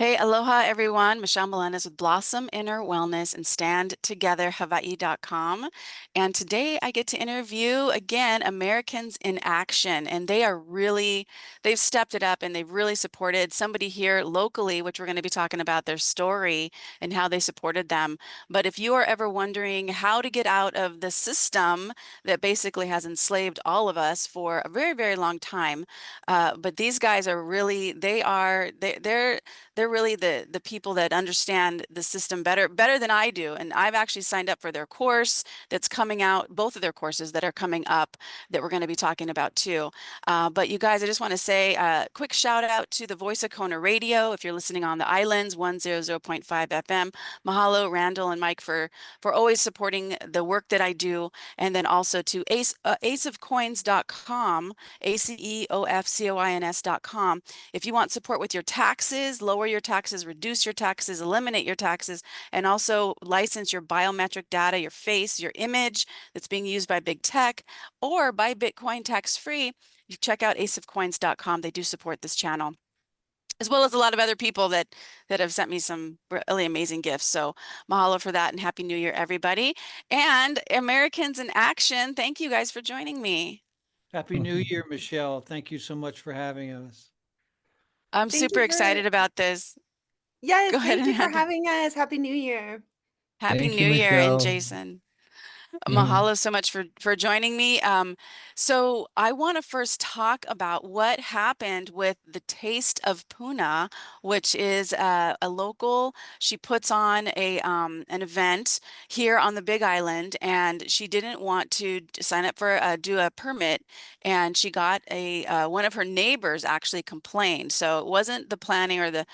Hey, aloha everyone. Michelle Melendez with Blossom Inner Wellness and StandTogetherHawaii.com. And today I get to interview again Americans in Action. And they've stepped it up and they've really supported somebody here locally, which we're going to be talking about their story and how they supported them. But if you are ever wondering how to get out of the system that basically has enslaved all of us for a very, very long time, but these guys are really, they're really the people that understand the system better than I do. And I've actually signed up for their course that's coming out, both of their courses that are coming up that we're going to be talking about too. But you guys, I just want to say a quick shout out to the Voice of Kona Radio. If you're listening on the islands, 100.5 FM. Mahalo, Randall, and Mike for always supporting the work that I do. And then also to aceofcoins.com, ACEOFCOINS.com. If you want support with your taxes, lower your taxes, reduce your taxes, eliminate your taxes, and also license your biometric data, your face, your image that's being used by big tech, or buy Bitcoin tax-free, you check out aceofcoins.com. They do support this channel, as well as a lot of other people that have sent me some really amazing gifts. So mahalo for that and Happy New Year, everybody. And Americans in Action, thank you guys for joining me. Happy New Year, Michelle. Thank you so much for having us. I'm Thank super you for, excited about this. yes, Go ahead thank and you for hand. having us. Happy New Year. Happy Thank you, New Year, and Michelle. Jason. Mhm. Mahalo so much for joining me. So I want to first talk about what happened with the Taste of Puna, which is a local. She puts on an event here on the Big Island, and she didn't want to sign up for do a permit, and she got a one of her neighbors actually complained. So it wasn't the planning or the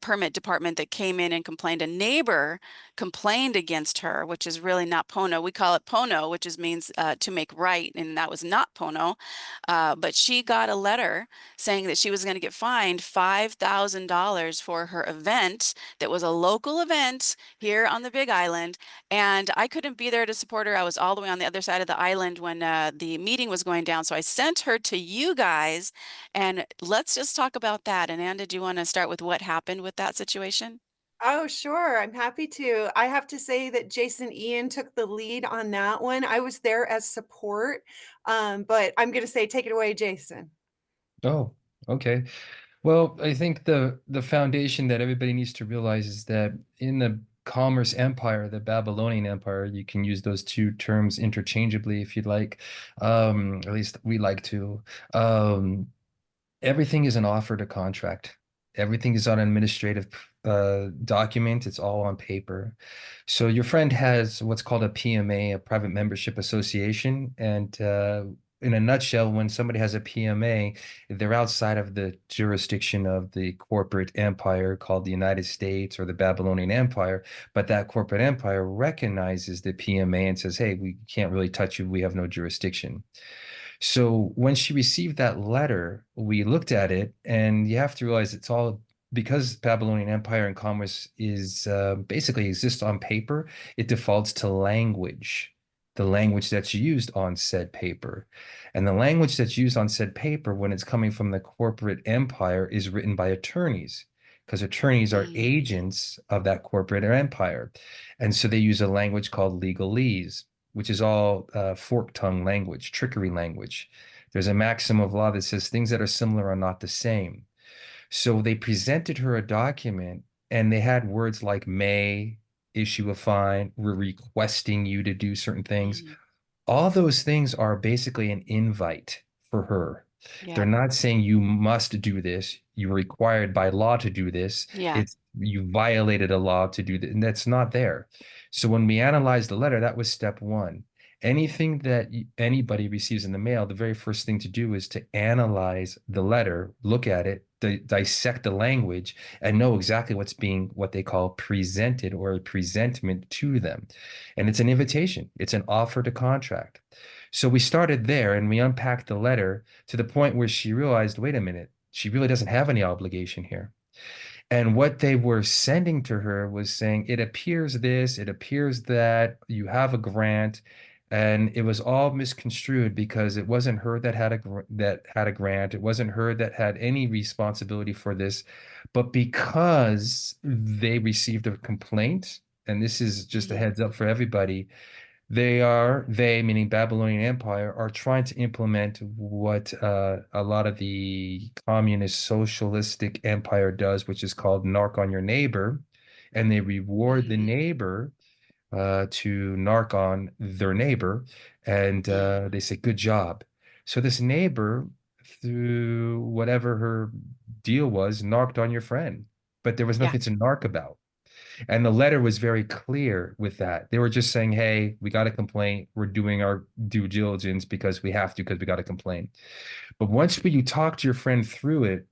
permit department that came in and complained. A neighbor complained against her, which is really not Pono. We call it Pono, which is means to make right, and that was not Pono. But she got a letter saying that she was going to get fined $5,000 for her event that was a local event here on the Big Island, and I couldn't be there to support her. I was all the way on the other side of the island when the meeting was going down, so I sent her to you guys, and let's just talk about that. And Anna, do you want to start with what happened with that situation? Oh, sure. I'm happy to. I have to say that Jason Ian took the lead on that one. I was there as support, but I'm going to say, take it away, Jason. Oh, okay. Well, I think the foundation that everybody needs to realize is that in the Commerce Empire, the Babylonian Empire, you can use those two terms interchangeably if you'd like. At least we like to. Um, Everything is an offer to contract. Everything is on an administrative document. It's all on paper. So your friend has what's called a PMA, a private membership association. And in a nutshell, when somebody has a PMA, they're outside of the jurisdiction of the corporate empire called the United States or the Babylonian Empire. But that corporate empire recognizes the PMA and says, hey, we can't really touch you. We have no jurisdiction. So when she received that letter, we looked at it, and you have to realize it's all because Babylonian Empire and commerce is basically exists on paper. It defaults to language, the language that's used on said paper, and the language that's used on said paper when it's coming from the corporate empire is written by attorneys. Because attorneys are Mm, agents of that corporate empire. And so they use a language called legalese, which is all fork tongue language, trickery language. There's a maxim of law that says things that are similar are not the same. So they presented her a document and they had words like may, issue a fine, we're requesting you to do certain things. mhm. All those things are basically an invite for her. They're Yeah. not saying you must do this. You're required by law to do this. Yeah. It's you violated a law to do that, and that's not there. So when we analyzed the letter, that was step one. Anything that anybody receives in the mail, the very first thing to do is to analyze the letter, look at it, dissect the language, and know exactly what's being what they call presented or a presentment to them. And it's an invitation, it's an offer to contract. So we started there and we unpacked the letter to the point where she realized, wait a minute, she really doesn't have any obligation here. And what they were sending to her was saying, it appears this, it appears that, you have a grant. And it was all misconstrued because it wasn't her that had a grant. It wasn't her that had any responsibility for this, but because they received a complaint, and this is just a Mhm. heads up for everybody, they, meaning Babylonian Empire, are trying to implement what a lot of the communist socialistic empire does, which is called narc on your neighbor, and they reward the Mhm. neighbor to narc on their neighbor, and Mhm. they say, good job. So this neighbor, through whatever her deal was, narked on your friend, but there was Yeah, nothing to narc about. And the letter was very clear with that. They were just saying, hey, we got a complaint. We're doing our due diligence because we have to, because we got a complaint. But once you talk to your friend through it,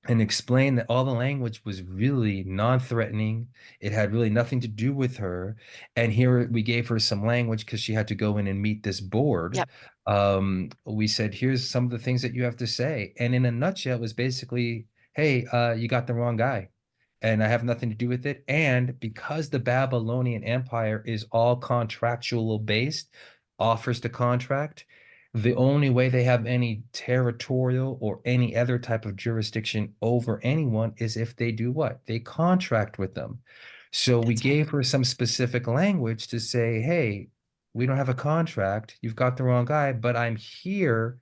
and explained that all the language was really non-threatening. It had really nothing to do with her. And here we gave her some language because she had to go in and meet this board. yep, We said, here's some of the things that you have to say. And in a nutshell, it was basically, hey, you got the wrong guy. And I have nothing to do with it. And because the Babylonian Empire is all contractual based, offers to contract, the only way they have any territorial or any other type of jurisdiction over anyone is if they do what? They contract with them. So we that's right. gave her some specific language to say, hey, we don't have a contract. You've got the wrong guy, but I'm here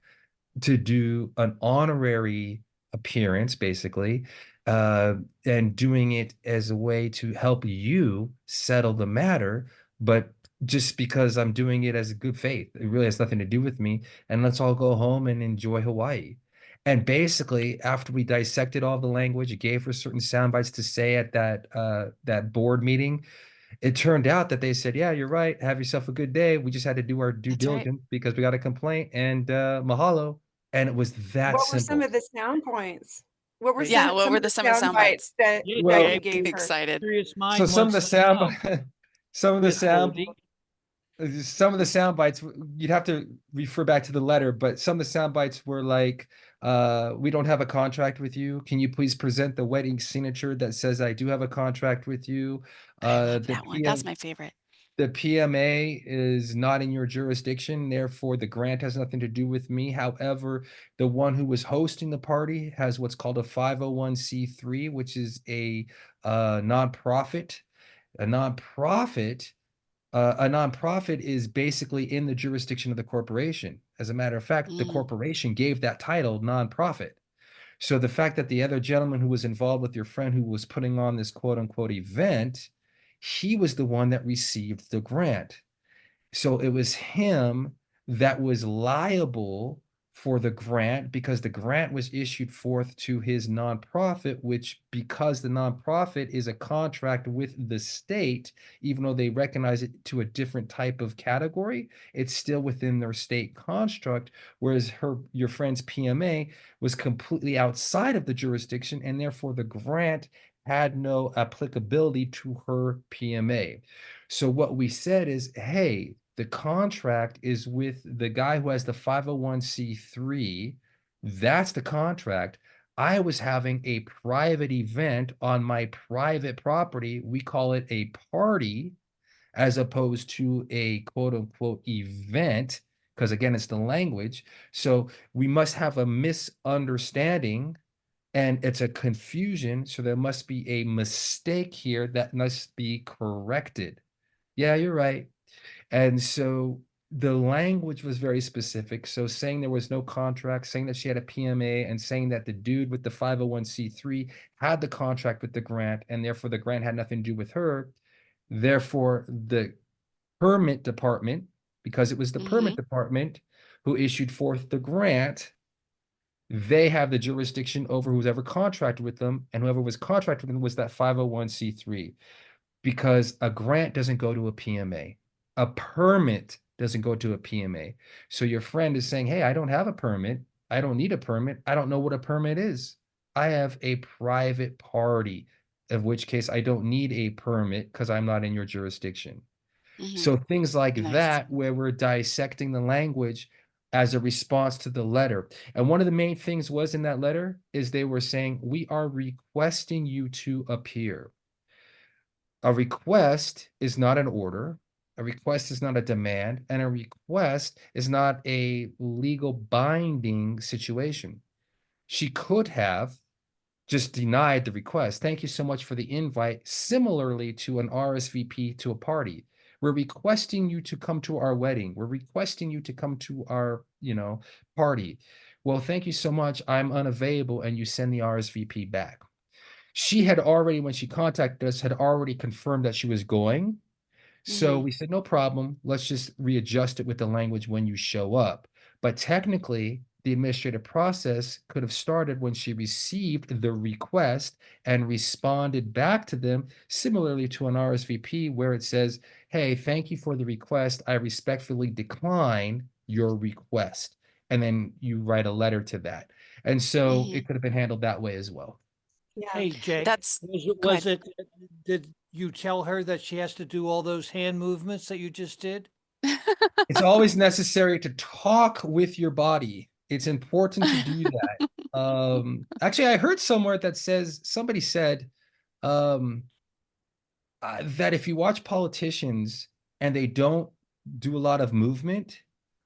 to do an honorary appearance, basically, uh, and doing it as a way to help you settle the matter. But just because I'm doing it as a good faith, it really has nothing to do with me. And let's all go home and enjoy Hawaii. And basically, after we dissected all the language, gave her certain sound bites to say at that board meeting, it turned out that they said, yeah, you're right. Have yourself a good day. We just had to do our due That's right. diligence because we got a complaint, and mahalo. And it was that What were some simple. of the sound points? What were Yeah, Yeah, what some were of the some of the sound sound bites? bites that yeah, that Well, you Gabe. gave her? Excited. Curious so mind wants to know. the sound Withholding. some of the sound bites, you'd have to refer back to the letter, but some of the sound bites were like, we don't have a contract with you. Can you please present the wedding signature that says I do have a contract with you? I love The that one. That's PM my favorite. the PMA is not in your jurisdiction, therefore the grant has nothing to do with me. However, the one who was hosting the party has what's called a 501c3, which is nonprofit. A nonprofit, a nonprofit is basically in the jurisdiction of the corporation. As a matter of fact, the Mm, corporation gave that title nonprofit. So the fact that the other gentleman who was involved with your friend who was putting on this quote unquote event, he was the one that received the grant. So it was him that was liable for the grant because the grant was issued forth to his nonprofit, which, because the nonprofit is a contract with the state, even though they recognize it to a different type of category, it's still within their state construct. Whereas your friend's PMA was completely outside of the jurisdiction, and therefore the grant had no applicability to her PMA. So what we said is, hey, the contract is with the guy who has the 501c3. That's the contract. I was having a private event on my private property. We call it a party as opposed to a quote unquote event, because again, it's the language. So we must have a misunderstanding and it's a confusion. So there must be a mistake here that must be corrected. Yeah, you're right. And so the language was very specific. So saying there was no contract, saying that she had a PMA, and saying that the dude with the 501c3 had the contract with the grant, and therefore the grant had nothing to do with her. Therefore, the permit department, because it was the permit hmm department who issued forth the grant, they have the jurisdiction over who's ever contracted with them, and whoever was contracted with them was that 501c3, because a grant doesn't go to a PMA. A permit doesn't go to a PMA. So your friend is saying, hey, I don't have a permit. I don't need a permit. I don't know what a permit is. I have a private party, of which case I don't need a permit because I'm not in your jurisdiction. hmm So things like Nice. that, where we're dissecting the language as a response to the letter. And one of the main things was in that letter is they were saying, we are requesting you to appear. A request is not an order. A request is not a demand, and a request is not a legal binding situation. She could have just denied the request. Thank you so much for the invite. Similarly to an RSVP to a party. We're requesting you to come to our wedding. We're requesting you to come to our, party. Well, thank you so much. I'm unavailable, and you send the RSVP back. She had already, when she contacted us, had already confirmed that she was going. So Mm-hmm. we said, no problem. Let's just readjust it with the language when you show up. But technically, the administrative process could have started when she received the request and responded back to them, similarly to an RSVP, where it says, hey, thank you for the request. I respectfully decline your request. And then you write a letter to that. And so Mm-hmm. it could have been handled that way as well. Yeah. Hey, Jay, That's Go was ahead. it, did you tell her that she has to do all those hand movements that you just did? It's always necessary to talk with your body. It's important to do that. Actually, I heard somewhere that says somebody said um, that if you watch politicians and they don't do a lot of movement,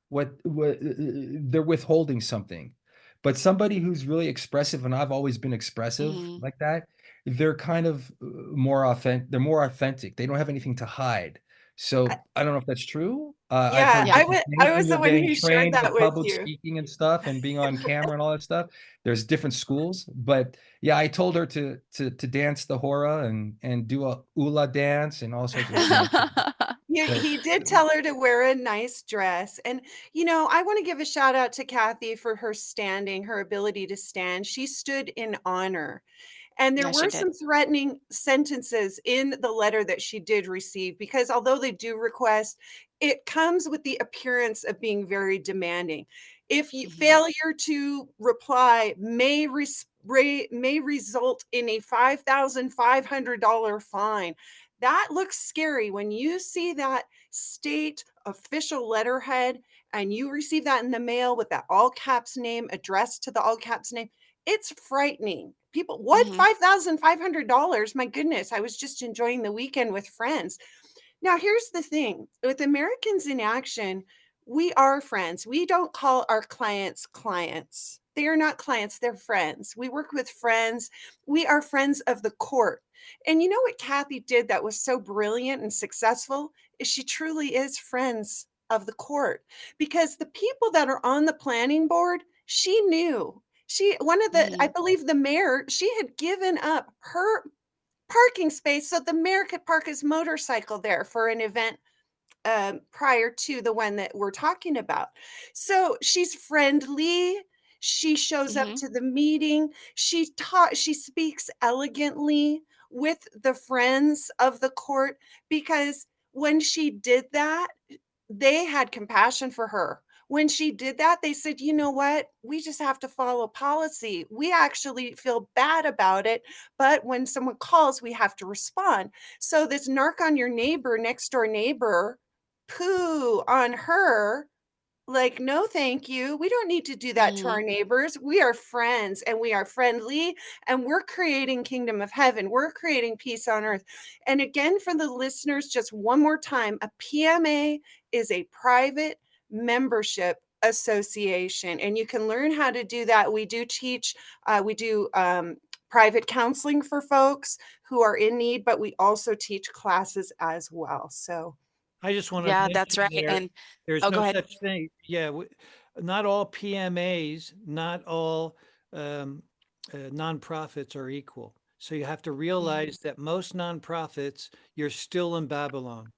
what they're withholding something. But somebody who's really expressive, and I've always been expressive Mm-hmm. like that, they're kind of more authentic. They're more authentic. They don't have anything to hide. I, So I don't know if that's true. I've yeah, heard Yeah. different I things when was you're the one getting who shared trained for that with public you. speaking and stuff and being on camera and all that stuff. There's different schools, but yeah, I told her to dance the hora and do a ula dance and all sorts of so He did tell her to wear a nice dress. And, I want to give a shout out to Kathy for her standing, her ability to stand. She stood in honor. And there Yeah, she were did. some threatening sentences in the letter that she did receive because although they do request, it comes with the appearance of being very demanding. If you Mm-hmm. failure to reply may result in a $5,500 fine. That looks scary when you see that state official letterhead and you receive that in the mail with that all caps name addressed to the all caps name. It's frightening. People, what? Mm-hmm. $5,500? My goodness. I was just enjoying the weekend with friends. Now, here's the thing with Americans in Action, we are friends. We don't call our clients clients. They are not clients, they're friends. We work with friends. We are friends of the court. And you know what Kathy did that was so brilliant and successful? Is she truly is friends of the court because the people that are on the planning board, she knew. One of the, I Mm-hmm. believe the mayor, she had given up her parking space so the mayor could park his motorcycle there for an event prior to the one that we're talking about. So she's friendly. She shows up Mm-hmm. to the meeting. She speaks elegantly with the friends of the court because when she did that, they had compassion for her. When she did that, they said, you know what? We just have to follow policy. We actually feel bad about it. But when someone calls, we have to respond. So, this narc on your neighbor, next door neighbor, poo on her. Like, no, thank you. We don't need to do that to Mm-hmm. our neighbors. We are friends and we are friendly and we're creating kingdom of heaven. We're creating peace on earth. And again, for the listeners, just one more time, a PMA is a private membership association, and you can learn how to do that. We do teach, we do private counseling for folks who are in need, but we also teach classes as well. So, I just want to Yeah, that's mention right. there, And there's oh, go no ahead. such thing. Yeah, not all PMAs, not all um, nonprofits are equal. So you have to Mm-hmm. realize that most nonprofits, you're still in Babylon.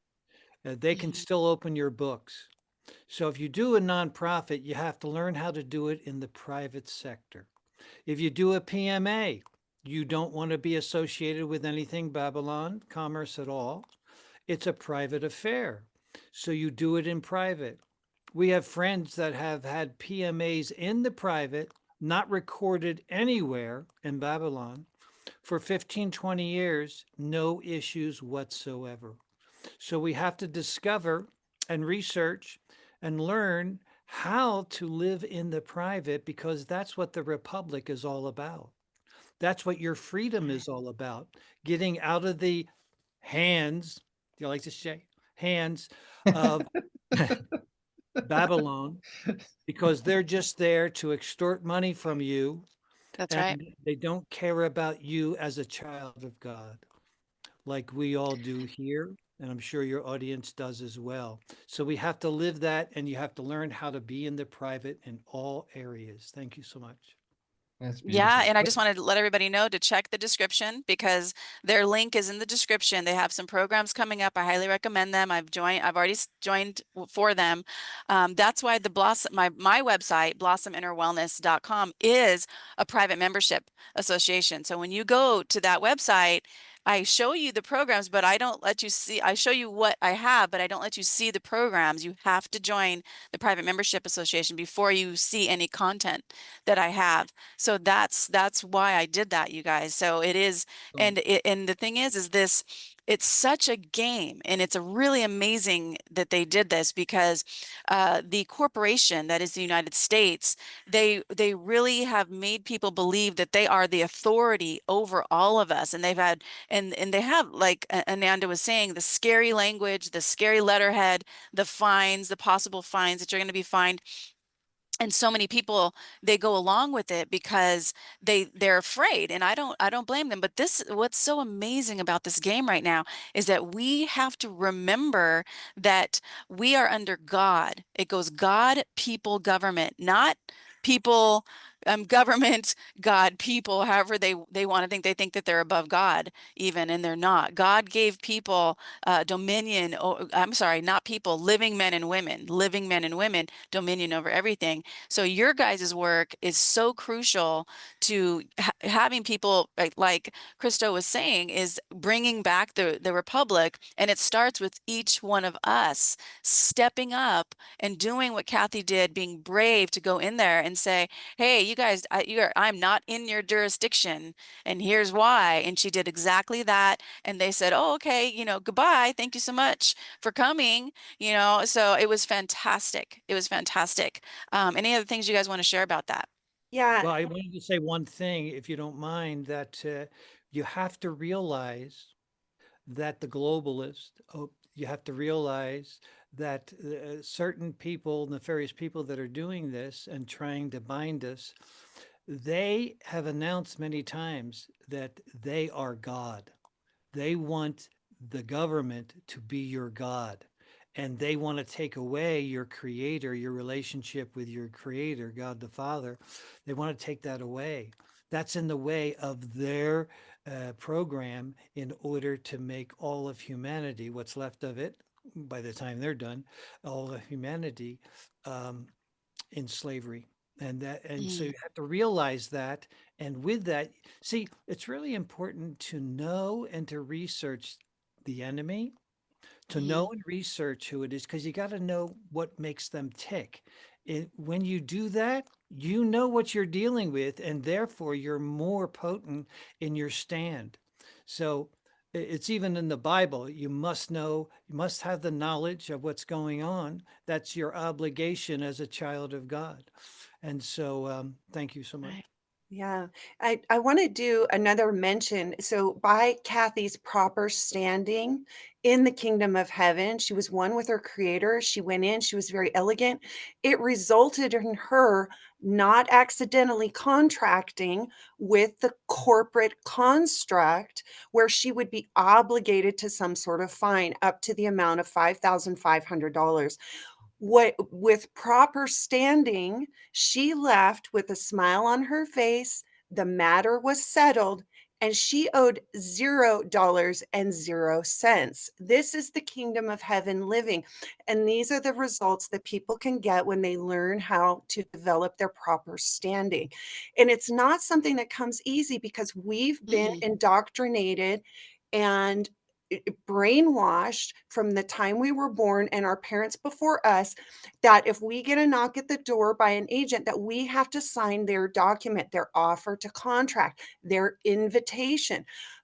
They can Mm-hmm. still open your books. So if you do a nonprofit, you have to learn how to do it in the private sector. If you do a PMA, you don't want to be associated with anything Babylon commerce at all. It's a private affair. So you do it in private. We have friends that have had PMAs in the private, not recorded anywhere in Babylon for 15, 20 years, no issues whatsoever. So we have to discover and research and learn how to live in the private because that's what the republic is all about. That's what your freedom is all about. Getting out of the hands, do you like to say? hands of Babylon, because they're just there to extort money from you, That's right. and they don't care about you as a child of God, like we all do here. And I'm sure your audience does as well. So we have to live that, and you have to learn how to be in the private in all areas. Thank you so much. That's Yeah, beautiful. and I just wanted to let everybody know to check the description because their link is in the description. They have some programs coming up. I highly recommend them. I've already joined for them. That's why the Blossom, my website, blossominnerwellness.com, is a private membership association. So when you go to that website, I show you the programs, but I don't let you see, I show you what I have, but I don't let you see the programs. You have to join the private membership association before you see any content that I have. So that's why I did that, you guys. So it is, So, and the thing is this, it's such a game, and it's a really amazing that they did this because the corporation that is the United States, they really have made people believe that they are the authority over all of us, and they've had and they have, like Ananda was saying, the scary language, the scary letterhead, the fines, the possible fines that you're going to be fined, and so many people, they go along with it because they're afraid, and I don't blame them. But this, what's so amazing about this game right now is that we have to remember that we are under God. It goes God, people, government, not people, government, God, people, however they want to think. They think that they're above God even, and they're not. God gave people dominion. I'm sorry, not people, living men and women, dominion over everything. So your guys' work is so crucial to having people, like Christo was saying, is bringing back the republic, and it starts with each one of us stepping up and doing what Kathy did, being brave to go in there and say, "Hey, you guys, I'm not in your jurisdiction, and here's why." And she did exactly that, and they said, "Oh, okay, goodbye. Thank you so much for coming." So it was fantastic. It was fantastic. Any other things you guys want to share about that? Yeah. well, I wanted to say one thing, if you don't mind, that you have to realize that the globalist, you have to realize that certain people, nefarious people that are doing this and trying to bind us, they have announced many times that they are God. They want the government to be your God. And they want to take away your creator, your relationship with your creator, God the Father. They want to take that away. That's in the way of their program in order to make all of humanity, what's left of it, by the time they're done, all of humanity um, in slavery. And so you Mm, have to realize that. And with that, see, it's really important to know and to research the enemy, to know mhm. and research who it is, because you got to know what makes them tick. When you do that, you know what you're dealing with, and therefore you're more potent in your stand. So it's even in the Bible. You must know, you must have the knowledge of what's going on. That's your obligation as a child of God. And so, thank you so much. Right. Yeah, I want to do another mention. So, by Kathy's proper standing in the kingdom of heaven, she was one with her creator. She went in, she was very elegant. It resulted in her not accidentally contracting with the corporate construct where she would be obligated to some sort of fine up to the amount of $5,500. What with proper standing, she left with a smile on her face, the matter was settled, and she owed $0 and 0 cents. This is the kingdom of heaven living, and these are the results that people can get when they learn how to develop their proper standing. And it's not something that comes easy because we've been Mm-mm. indoctrinated and brainwashed from the time we were born and our parents before us that if we get a knock at the door by an agent that we have to sign their document, their offer to contract, their invitation.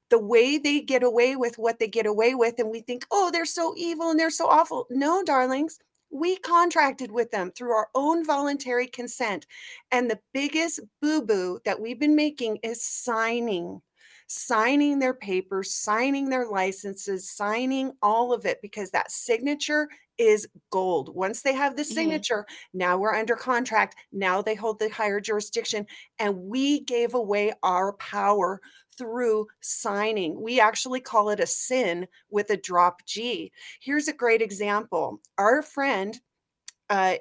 The way they get away with what they get away with, and we think, oh, they're so evil and they're so awful. No, darlings, we contracted with them through our own voluntary consent. And the biggest boo boo that we've been making is signing. signing their papers, signing their licenses, signing all of it, because that signature is gold. Once they have the Hmm. signature, now we're under contract. Now they hold the higher jurisdiction. And we gave away our power through signing. We actually call it a sin with a drop G. Here's a great example. Our friend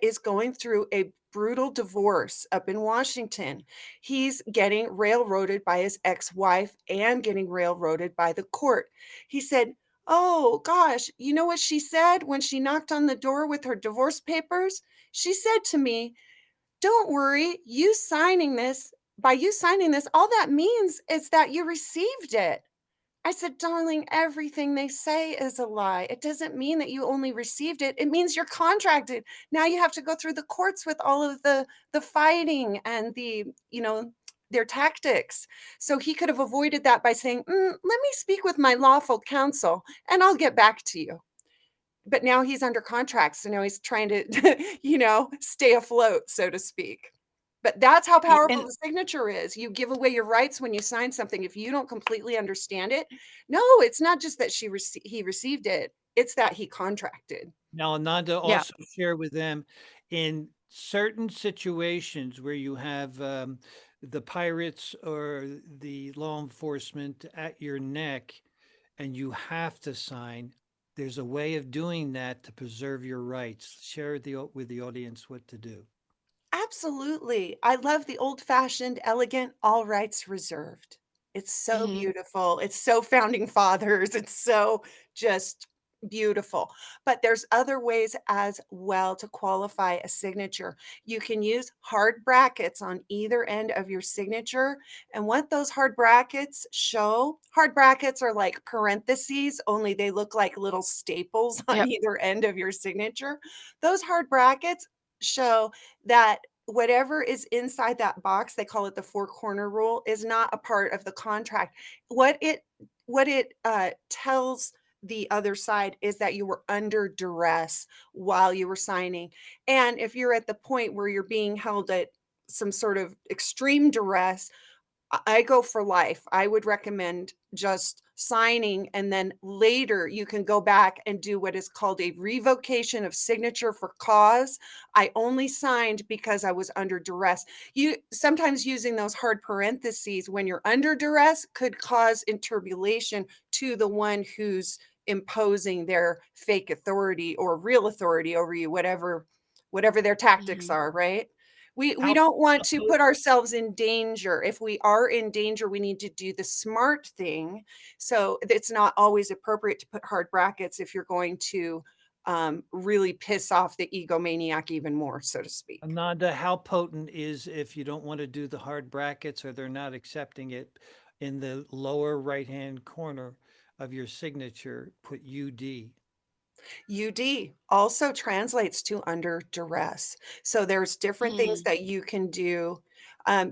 is going through a brutal divorce up in Washington. He's getting railroaded by his ex-wife and getting railroaded by the court. He said, "Oh gosh, you know what she said when she knocked on the door with her divorce papers? She said to me, 'Don't worry, by you signing this, all that means is that you received it.'" I said, "Darling, everything they say is a lie. It doesn't mean that you only received it. It means you're contracted. Now you have to go through the courts with all of the fighting and their tactics." So he could have avoided that by saying, "Let me speak with my lawful counsel and I'll get back to you." But now he's under contract, so now he's trying to, stay afloat, so to speak. But that's how powerful And the signature is. You give away your rights when you sign something if you don't completely understand it. No, it's not just that he received it, it's that he contracted. Now, Ananda, yeah, also share with them in certain situations where you have the pirates or the law enforcement at your neck and you have to sign, there's a way of doing that to preserve your rights. Share with the audience what to do. Absolutely. I love the old-fashioned, elegant, all rights reserved. It's so hmm beautiful. It's so founding fathers. It's so just beautiful. But there's other ways as well to qualify a signature. You can use hard brackets on either end of your signature. And what those hard brackets are like parentheses, only they look like little staples on yep, either end of your signature. Those hard brackets show that whatever is inside that box, they call it the four corner rule, is not a part of the contract. What it tells the other side is that you were under duress while you were signing. And if you're at the point where you're being held at some sort of extreme duress, I go for life. I would recommend just signing, and then later you can go back and do what is called a revocation of signature for cause. I only signed because I was under duress. You sometimes using those hard parentheses when you're under duress could cause interbulation to the one who's imposing their fake authority or real authority over you, whatever their tactics hmm are, right? We How, don't want how to po- put ourselves in danger. If we are in danger, we need to do the smart thing. So it's not always appropriate to put hard brackets if you're going to really piss off the egomaniac even more, so to speak. Ananda, how potent is if you don't want to do the hard brackets or they're not accepting it in the lower right-hand corner of your signature, put UD. UD also translates to under duress. So there's different things hmm that you can do.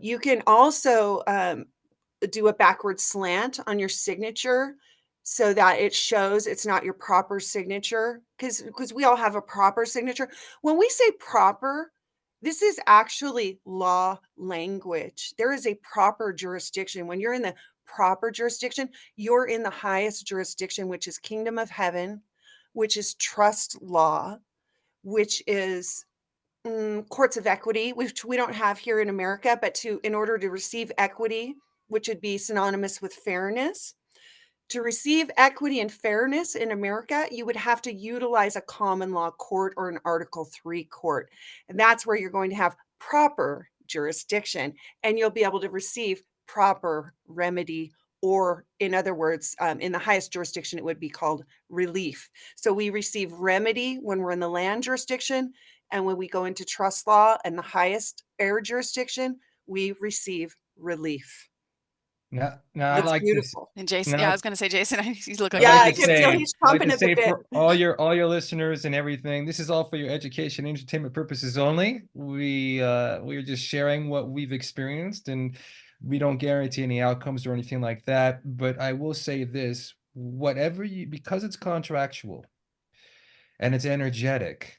You can also do a backward slant on your signature so that it shows it's not your proper signature, because we all have a proper signature. When we say proper, this is actually law language. There is a proper jurisdiction. When you're in the proper jurisdiction, you're in the highest jurisdiction, which is kingdom of heaven, which is trust law, which is courts of equity, which we don't have here in America, but in order to receive equity, which would be synonymous with fairness, to receive equity and fairness in America, you would have to utilize a common law court or an Article 3 court. And that's where you're going to have proper jurisdiction, and you'll be able to receive proper remedy, or in other words, in the highest jurisdiction, it would be called relief. So we receive remedy when we're in the land jurisdiction, and when we go into trust law and the highest air jurisdiction, we receive relief. Now I'd wow. It's like to beautiful. And Jason, yeah, I now was going to say, Jason, you look I'd like Yeah, you like have I to to can tell say, say, he's I'd like chomping to at the say bit. for all your listeners and everything, this is all for your education, entertainment purposes only. We're just sharing what we've experienced, and we don't guarantee any outcomes or anything like that. But I will say this, because it's contractual and it's energetic,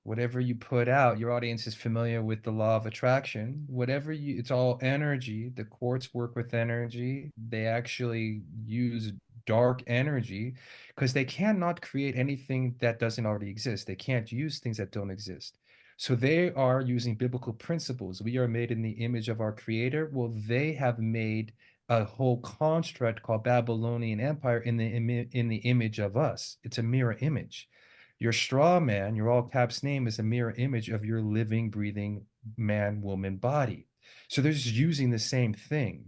Whatever you put out, your audience is familiar with the law of attraction. Whatever you, it's all energy. The courts work with energy. They actually use dark energy because they cannot create anything that doesn't already exist. They can't use things that don't exist. So they are using biblical principles. We are made in the image of our creator. Well, they have made a whole construct called Babylonian Empire in the image of us. It's a mirror image. Your straw man, your all caps name, is a mirror image of your living, breathing man, woman body. So they're just using the same thing.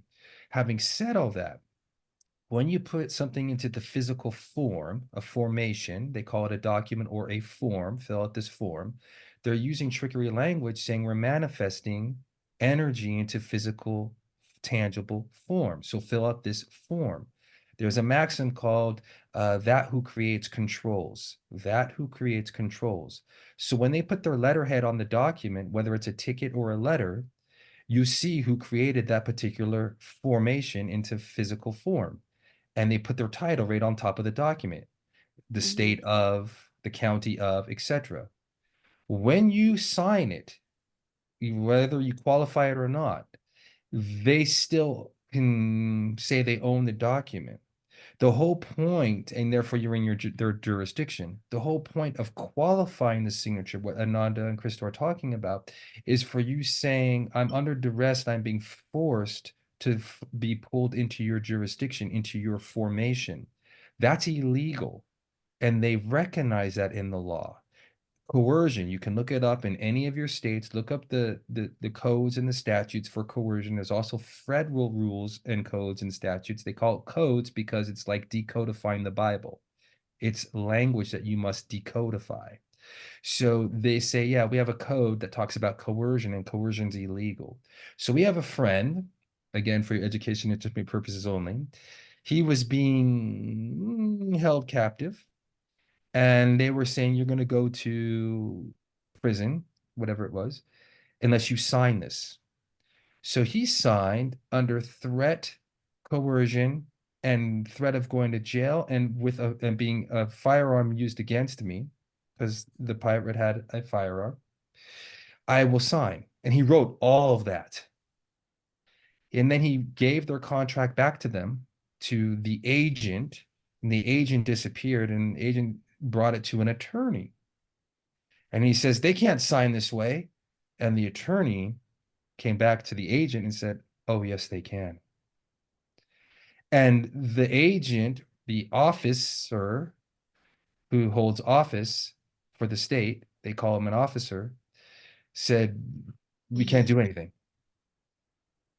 Having said all that, when you put something into the physical form, a formation, they call it a document or a form, fill out this form, they're using trickery language saying we're manifesting energy into physical, tangible form. So fill out this form. There's a maxim called that who creates controls. That who creates controls. So when they put their letterhead on the document, whether it's a ticket or a letter, you see who created that particular formation into physical form. And they put their title right on top of the document, the Hmm. state of, the county of, etc. When you sign it, whether you qualify it or not, they still can say they own the document. The whole point, and therefore you're in their jurisdiction, the whole point of qualifying the signature, what Ananda and Krista are talking about, is for you saying, I'm under duress and I'm being forced to be pulled into your jurisdiction, into your formation. That's illegal. And they recognize that in the law. Coercion, you can look it up in any of your states. Look up the codes and the statutes for coercion. There's also federal rules and codes and statutes. They call it codes because it's like decodifying the Bible. It's language that you must decodify. So they say, yeah, we have a code that talks about coercion, and coercion's illegal. So we have a friend, again, for your education and purposes only. He was being held captive, and they were saying you're going to go to prison, whatever it was, unless you sign this. So he signed under threat, coercion, and threat of going to jail, and with and being a firearm used against me, because the pirate had a firearm. I will sign. And he wrote all of that. And then he gave their contract back to them, to the agent, and the agent disappeared, and the agent brought it to an attorney. And he says, they can't sign this way. And the attorney came back to the agent and said, oh, yes, they can. And the agent, the officer who holds office for the state, they call him an officer, said, we can't Hmm. do anything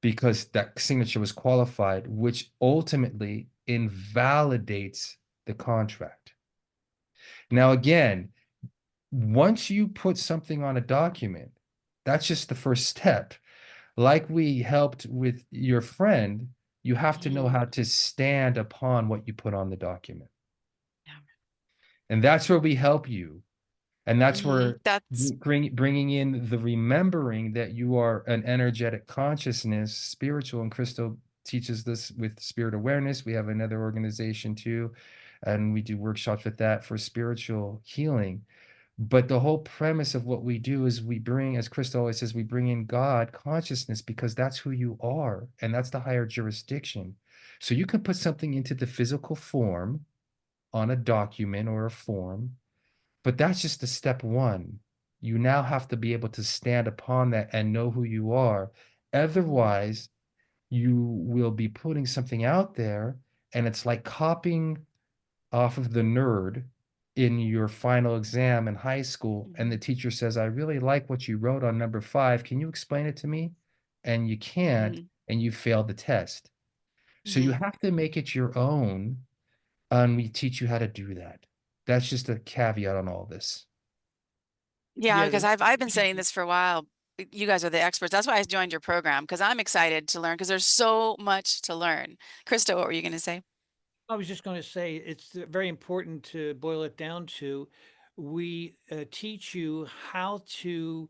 because that signature was qualified, which ultimately invalidates the contract. Now, again, once you put something on a document, that's just the first step. Like we helped with your friend, you have to know Hmm. how to stand upon what you put on the document. Yeah. And that's where we help you. And that's Hmm. where That's bringing in the remembering that you are an energetic consciousness, spiritual, and Crystal teaches this with spirit awareness. We have another organization too, and we do workshops with that for spiritual healing. But the whole premise of what we do is we bring, as Krista always says, we bring in God consciousness because that's who you are, and that's the higher jurisdiction. So you can put something into the physical form on a document or a form, but that's just the step one. You now have to be able to stand upon that and know who you are. mhm. Otherwise, you will be putting something out there, and it's like copying off of the nerd in your final exam in high school, and the Mhm. teacher says, I really like what you wrote on number 5. Can you explain it to me? And you can't, Mhm. and you failed the test. So you Mhm. have to make it your own, and we teach you how to do that. That's just a caveat on all this. Yeah, Yeah, because I've been saying this for a while. You guys are the experts. That's why I joined your program because I'm excited to learn because there's so much to learn. Krista, what were you going to say? I was just going to say it's very important to boil it down to we teach you how to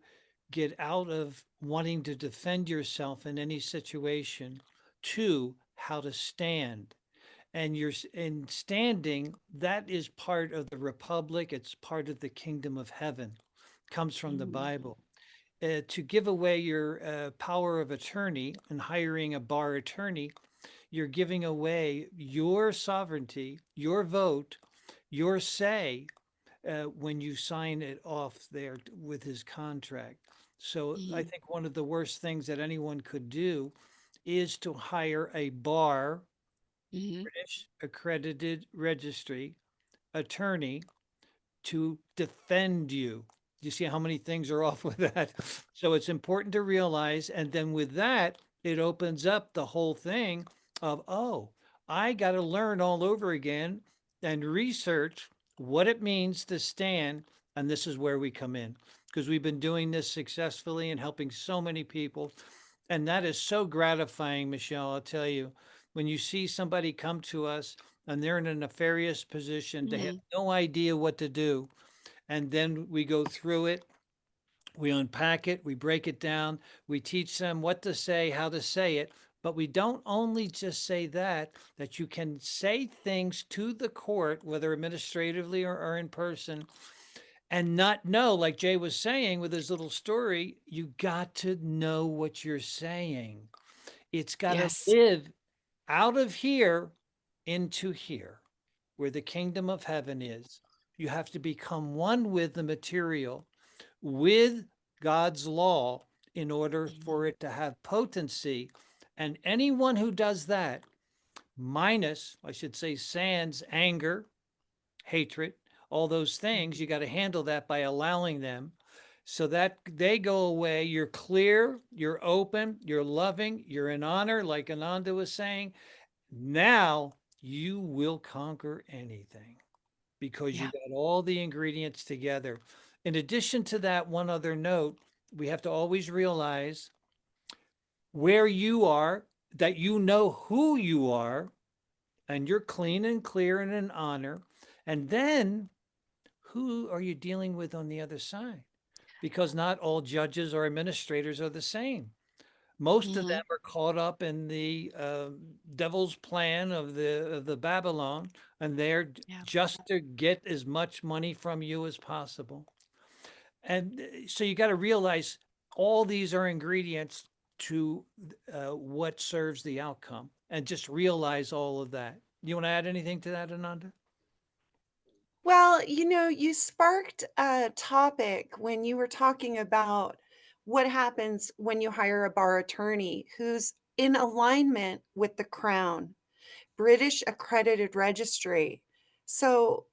get out of wanting to defend yourself in any situation to how to stand. And you're in standing, that is part of the republic, it's part of the kingdom of heaven. comes from the Mm, Bible. To give away your power of attorney and hiring a bar attorney, you're giving away your sovereignty, your vote, your say when you sign it off there with his contract. So I mm, think one of the worst things that anyone could do is to hire a bar, mm, British accredited registry attorney to defend you. You see how many things are off with that? So it's important to realize. And then with that, it opens up the whole thing of, oh, I got to learn all over again and research what it means to stand. And this is where we come in because we've been doing this successfully and helping so many people. And that is so gratifying, Michelle. I'll tell you, when you see somebody come to us and they're in a nefarious position, they have mm. no idea what to do. And then we go through it, we unpack it, we break it down, we teach them what to say, how to say it. But we don't only just say that, that you can say things to the court, whether administratively or in person, and not know, like Jay was saying with his little story, you got to know what you're saying. It's got to Yes. live out of here into here, where the kingdom of heaven is. You have to become one with the material, with God's law, in order Mm, for it to have potency. And anyone who does that, minus, I should say, sans anger, hatred, all those things, mm. you got to handle that by allowing them so that they go away. You're clear, you're open, you're loving, you're in honor, like Ananda was saying. Now you will conquer anything because you Yeah. got all the ingredients together. In addition to that, one other note, we have to always realize where you are, that you know who you are, and you're clean and clear and in honor. And then who are you dealing with on the other side? Because not all judges or administrators are the same. Most of them Hmm. are caught up in the devil's plan of the Babylon, and they're Yeah. just to get as much money from you as possible. And so you got to realize all these are ingredients to what serves the outcome, and just realize all of that. You want to add anything to that, Ananda? Well, you sparked a topic when you were talking about what happens when you hire a bar attorney who's in alignment with the Crown, British accredited registry. So,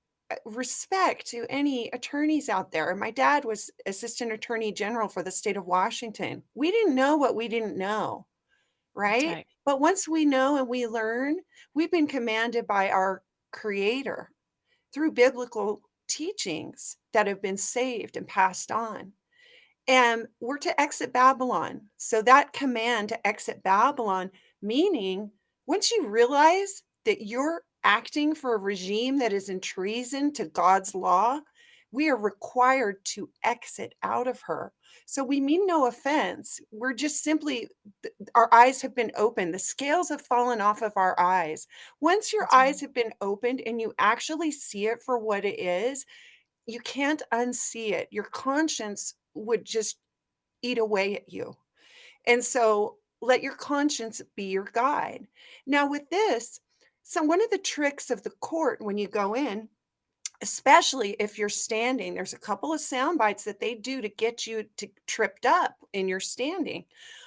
respect to any attorneys out there. My dad was assistant attorney general for the state of Washington. We didn't know what we didn't know, That's right? right. But once we know and we learn, we've been commanded by our creator through biblical teachings that have been saved and passed on. And we're to exit Babylon. So that command to exit Babylon, meaning once you realize that you're acting for a regime that is in treason to God's law, we are required to exit out of her. So we mean no offense. We're just simply, our eyes have been opened. The scales have fallen off of our eyes. Once your That's right. eyes have been opened and you actually see it for what it is, you can't unsee it. Your conscience would just eat away at you. And so let your conscience be your guide. Now, with this, so one of the tricks of the court when you go in, especially if you're standing, there's a couple of sound bites that they do to get you to tripped up in your standing.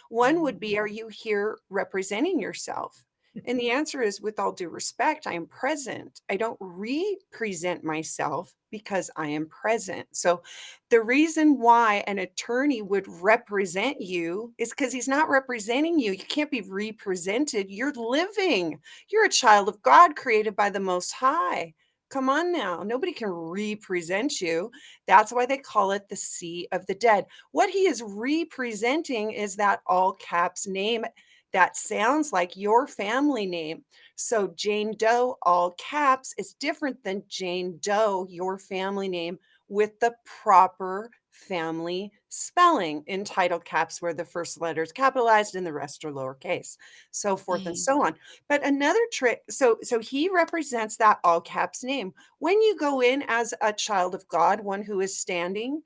One would Mm, be, are you here representing yourself? And the answer is, with all due respect, I am present. I don't represent myself because I am present. So, the reason why an attorney would represent you is because he's not representing you. You can't be represented. You're living. You're a child of God created by the Most High. Come on now. Nobody can represent you. That's why they call it the Sea of the Dead. What he is representing is that all caps name that sounds like your family name. So Jane Doe, all caps, is different than Jane Doe, your family name, with the proper family spelling in title caps where the first letter is capitalized and the rest are lowercase, so forth and mm, so on. But another trick, so he represents that all caps name. When you go in as a child of God, one who is standing,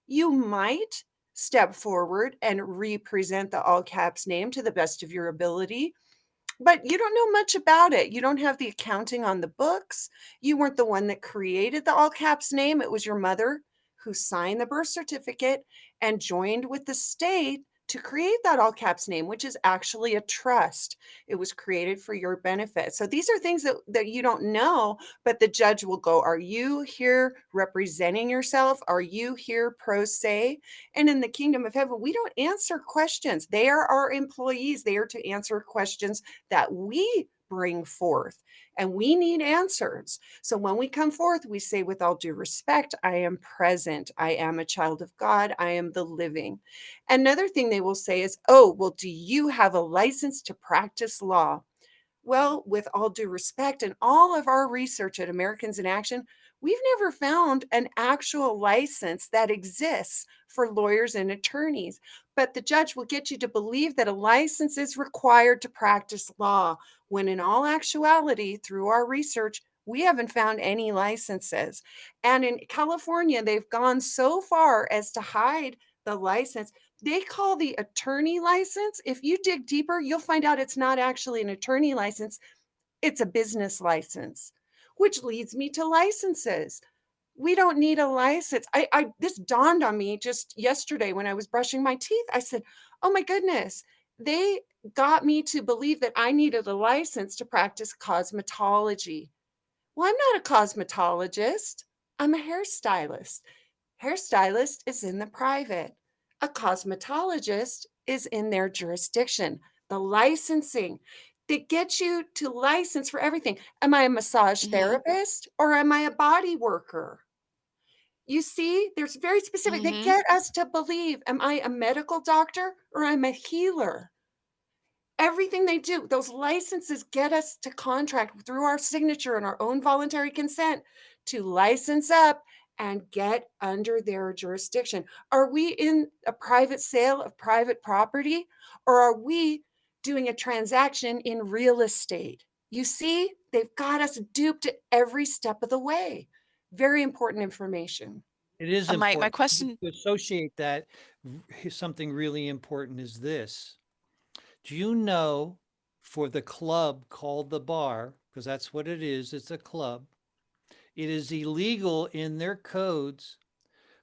You might step forward and represent the all caps name to the best of your ability, but you don't know much about it. You don't have the accounting on the books. You weren't the one that created the all caps name. It was your mother who signed the birth certificate and joined with the state to create that all caps name, which is actually a trust. It was created for your benefit. So these are things that you don't know, but the judge will go, are you here representing yourself? Are you here pro se? And in the kingdom of heaven, we don't answer questions. They are our employees. They are to answer questions that we bring forth, and we need answers. So when we come forth, we say, with all due respect, I am present. I am a child of God. I am the living. Another thing they will say is, oh, well, do you have a license to practice law? Well, with all due respect and all of our research at Americans in Action, we've never found an actual license that exists for lawyers and attorneys. But the judge will get you to believe that a license is required to practice law, when in all actuality, through our research, we haven't found any licenses. And in California, they've gone so far as to hide the license. They call the attorney license. If you dig deeper, you'll find out it's not actually an attorney license, it's a business license, which leads me to licenses. We don't need a license. I this dawned on me just yesterday when I was brushing my teeth. I said, "Oh my goodness, they got me to believe that I needed a license to practice cosmetology." Well, I'm not a cosmetologist. I'm a hairstylist. Hairstylist is in the private. A cosmetologist is in their jurisdiction. The licensing that gets you to license for everything. Am I a massage Mm-hmm. therapist or am I a body worker? You see, there's very specific. They Mm-hmm. get us to believe, am I a medical doctor or I'm a healer? Everything they do, those licenses get us to contract through our signature and our own voluntary consent to license up and get under their jurisdiction. Are we in a private sale of private property, or are we doing a transaction in real estate? You see, they've got us duped at every step of the way. Very important information. It is My important question. to associate that. Something really important is this. Do you know, for the club called the bar, because that's what it is, it's a club, it is illegal in their codes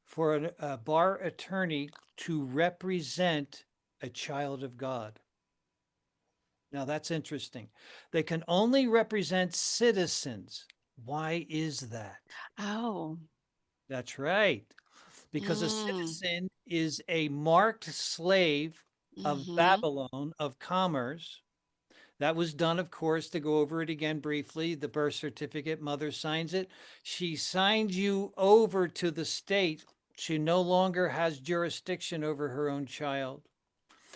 for a bar attorney to represent a child of God. Now that's interesting. They can only represent citizens. Why is that? Oh. That's right. Because a Mm. citizen is a marked slave of Mm-hmm. Babylon, of commerce. That was done, of course, to go over it again briefly. The birth certificate, mother signs it. She signs you over to the state. She no longer has jurisdiction over her own child.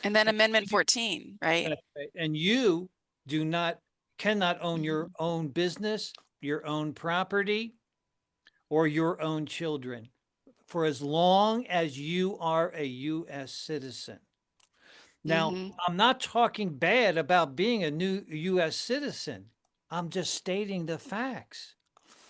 And then And Amendment you, 14, right? that's right. And you do not, cannot own your Mm-hmm. own business, your own property, or your own children for as long as you are a U.S. citizen. Now, Mm-hmm. I'm not talking bad about being a new U.S. citizen. I'm just stating the facts.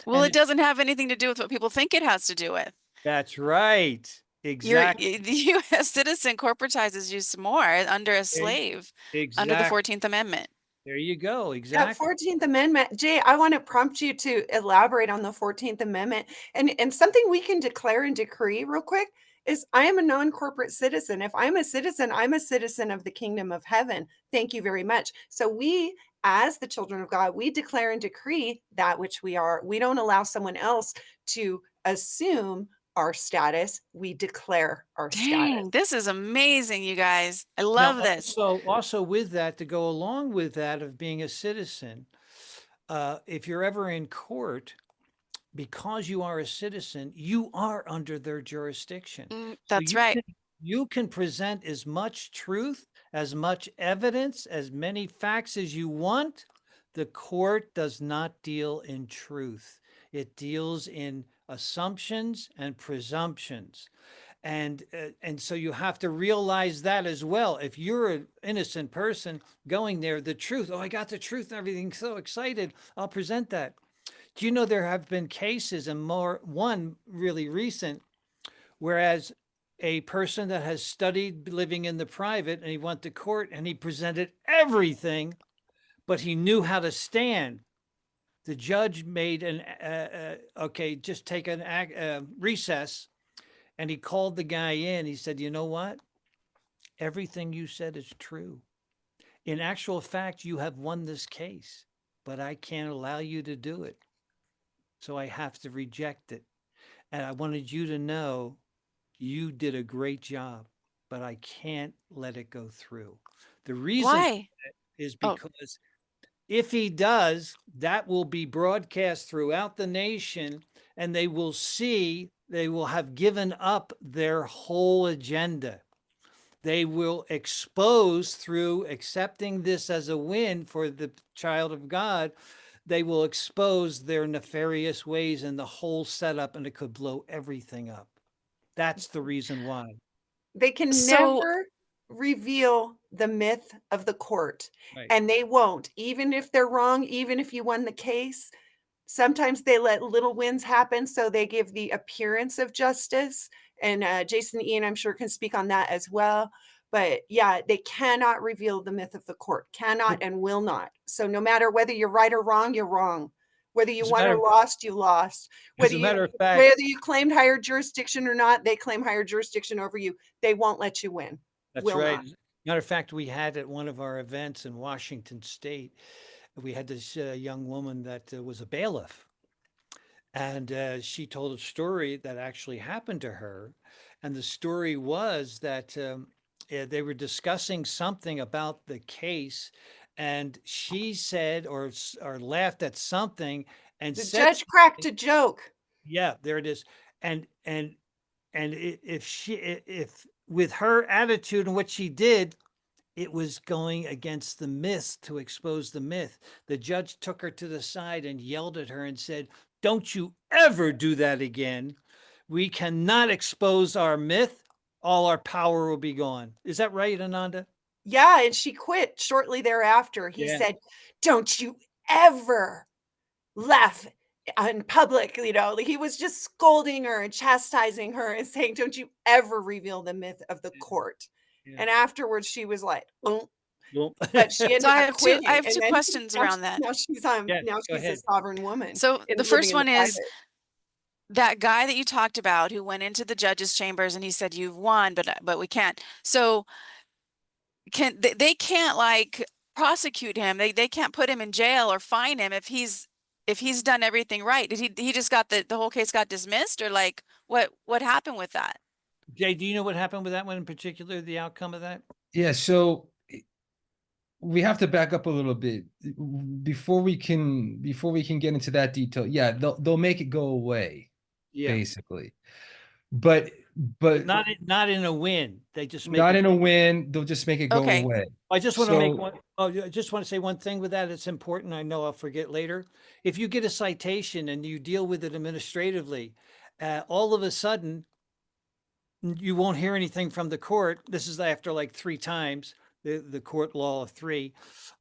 Well, And it doesn't have anything to do with what people think it has to do with. that's right. Exactly. The U.S. citizen corporatizes you some more under a E- slave under the Exactly. 14th Amendment. There you go. That Exactly. 14th Amendment, Jay, I want to prompt you to elaborate on the 14th Amendment. And something we can declare and decree real quick is I am a non-corporate citizen. If I'm a citizen of the kingdom of heaven. Thank you very much. So we, as the children of God, we declare and decree that which we are. We don't allow someone else to assume our status. We declare our status. Dang, this is amazing, you guys. I Now, love this. also with that, to go along with that of being a citizen, if you're ever in court, because you are a citizen, you are under their jurisdiction. So That's right. you can present as much truth, as much evidence, as many facts as you want. The court does not deal in truth. It deals in assumptions and presumptions. And so you have to realize that as well. If you're an innocent person going there, the truth, oh, I got the truth and everything, so excited, I'll present that. Do you know there have been cases, and more one really recent, whereas a person that has studied living in the private, and he went to court and he presented everything, but he knew how to stand. The judge made an okay, just take an recess, and he called the guy in. He said, "You know what? Everything you said is true. In actual fact, you have won this case, but I can't allow you to do it. So I have to reject it. And I wanted you to know you did a great job, but I can't let it go through." The reason Why? is Oh, because if he does, that will be broadcast throughout the nation, and they will see they will have given up their whole agenda. They will expose, through accepting this as a win for the child of God, they will expose their nefarious ways and the whole setup, and it could blow everything up. That's the reason why. They can so never reveal the myth of the court, Right. and they won't, even if they're wrong, even if you won the case. Sometimes they let little wins happen, so they give the appearance of justice, and, Jason Ian, I'm sure, can speak on that as well, but, yeah, they cannot reveal the myth of the court, cannot But and will not. So no matter whether you're right or wrong, you're wrong. Whether you as a won or matter lost, you lost. as Whether a you matter of fact, whether you claimed higher jurisdiction or not, they claim higher jurisdiction over you. They won't let you win. that's Will right. not. Matter of fact, we had at one of our events in Washington State, we had this young woman that was a bailiff, and she told a story that actually happened to her. And the story was that they were discussing something about the case, and she said, or laughed at something, and The said, judge cracked a joke. "Yeah, there it is." And if if with her attitude and what she did, it was going against the myth, to expose the myth. The judge took her to the side and yelled at her and said, "Don't you ever do that again. We cannot expose our myth. All our power will be gone." Is that right, Ananda? Yeah, and she quit shortly thereafter. He Yeah. said, "Don't you ever laugh in public," like, he was just scolding her and chastising her and saying, "Don't you ever reveal the myth of the court." Yeah. And afterwards, she was like, "Oh," Well, but she so ended up I quitting, have and two then questions around that. yeah, now go she's a ahead. sovereign woman So in the living first in the one is private. that guy that you talked about who went into the judge's chambers and he said, "You've won, but we can't." So they can't like prosecute him. They can't put him in jail or fine him if he's done everything right. Did he just got the whole case got dismissed, or like what happened with that? Jay, do you know what happened with that one in particular, the outcome of that? Yeah, so we have to back up a little bit before we can get into that detail. Yeah, they'll make it go away, Yeah. basically. But But but not in a win. They just make not it. in a win, they'll just make it go Okay. away. I just want to make So one. Oh, I just want to say one thing with that. It's important. I know I'll forget later. If you get a citation and you deal with it administratively, all of a sudden you won't hear anything from the court. This is after like three times, the court law of three.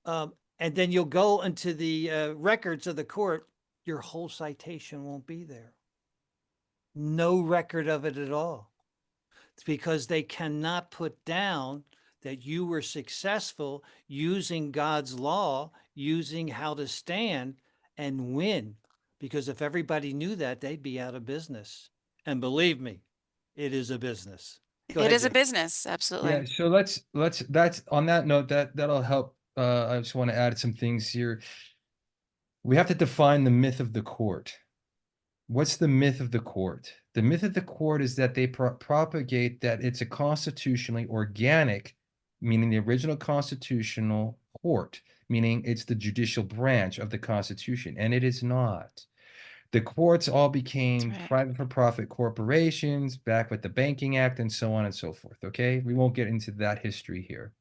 And then you'll go into the records of the court. Your whole citation won't be there. No record of it at all. It's because they cannot put down that you were successful using God's law, using how to stand and win. Because if everybody knew that, they'd be out of business. And believe me, it is a business. Go It ahead, is a Jay. business, yeah, absolutely. so let's that's on that note, that'll help. I just want to add some things here. We have to define the myth of the court. What's the myth of the court? The myth of the court is that they propagate that it's a constitutionally organic, meaning the original constitutional court, meaning it's the judicial branch of the Constitution, and it is not. The courts all That's became right. private for profit corporations back with the Banking Act and so on and so forth. Okay, we won't get into that history here.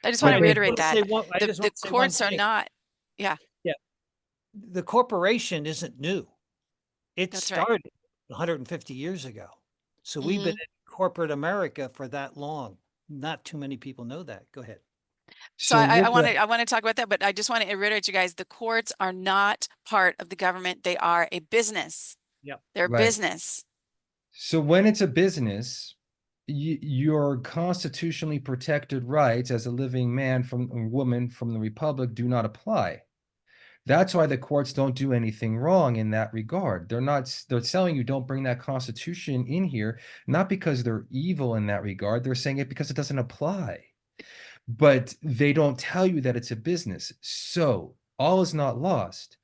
I just want But to But I just they, reiterate want to that say one. I just the want to say one courts are thing. not. Yeah, Yeah, the corporation isn't new. It that's right. started 150 years ago. So we've been Hmm. in corporate America for that long. Not too many people know that. Go ahead. So so with that, I want to talk about that, but I just want to reiterate to you guys, the courts are not part of the government. They are a business. Yep. They're a right. business. So when it's a business, your constitutionally protected rights as a living man from a woman from the republic do not apply. That's why the courts don't do anything wrong in that regard. They're telling you don't bring that constitution in here, not because they're evil in that regard. They're saying it because it doesn't apply. But they don't tell you that it's a business. So all is not lost.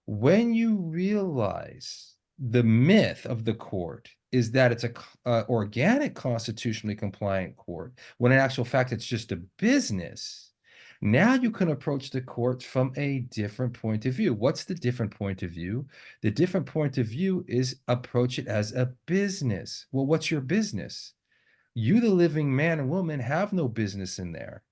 When you realize the myth of the court is that it's a organic constitutionally compliant court, when in actual fact it's just a business, now you can approach the court from a different point of view. What's the different point of view? The different point of view is approach it as a business. Well, what's your business? You, the living man and woman, have no business in there.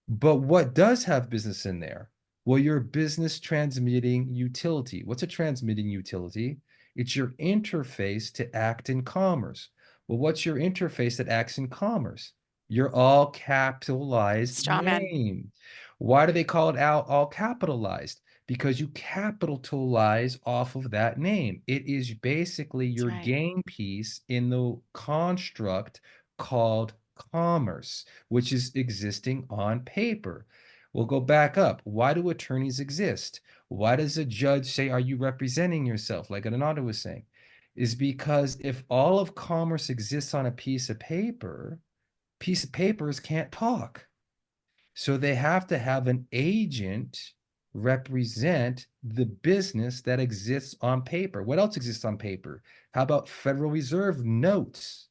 But what does have business in there? Well, your business transmitting utility. What's a transmitting utility? It's your interface to act in commerce. Well, what's your interface that acts in commerce? Your all capitalized Straw man. name. Why do they call it out all capitalized? Because you capitalize off of that name. It is basically That's your right. game piece in the construct called commerce, which is existing on paper. We'll go back up. Why do attorneys exist? Why does a judge say, are you representing yourself? Like Ananda was saying, is because if all of commerce exists on a piece of papers can't talk. So they have to have an agent represent the business that exists on paper. What else exists on paper? How about Federal Reserve notes?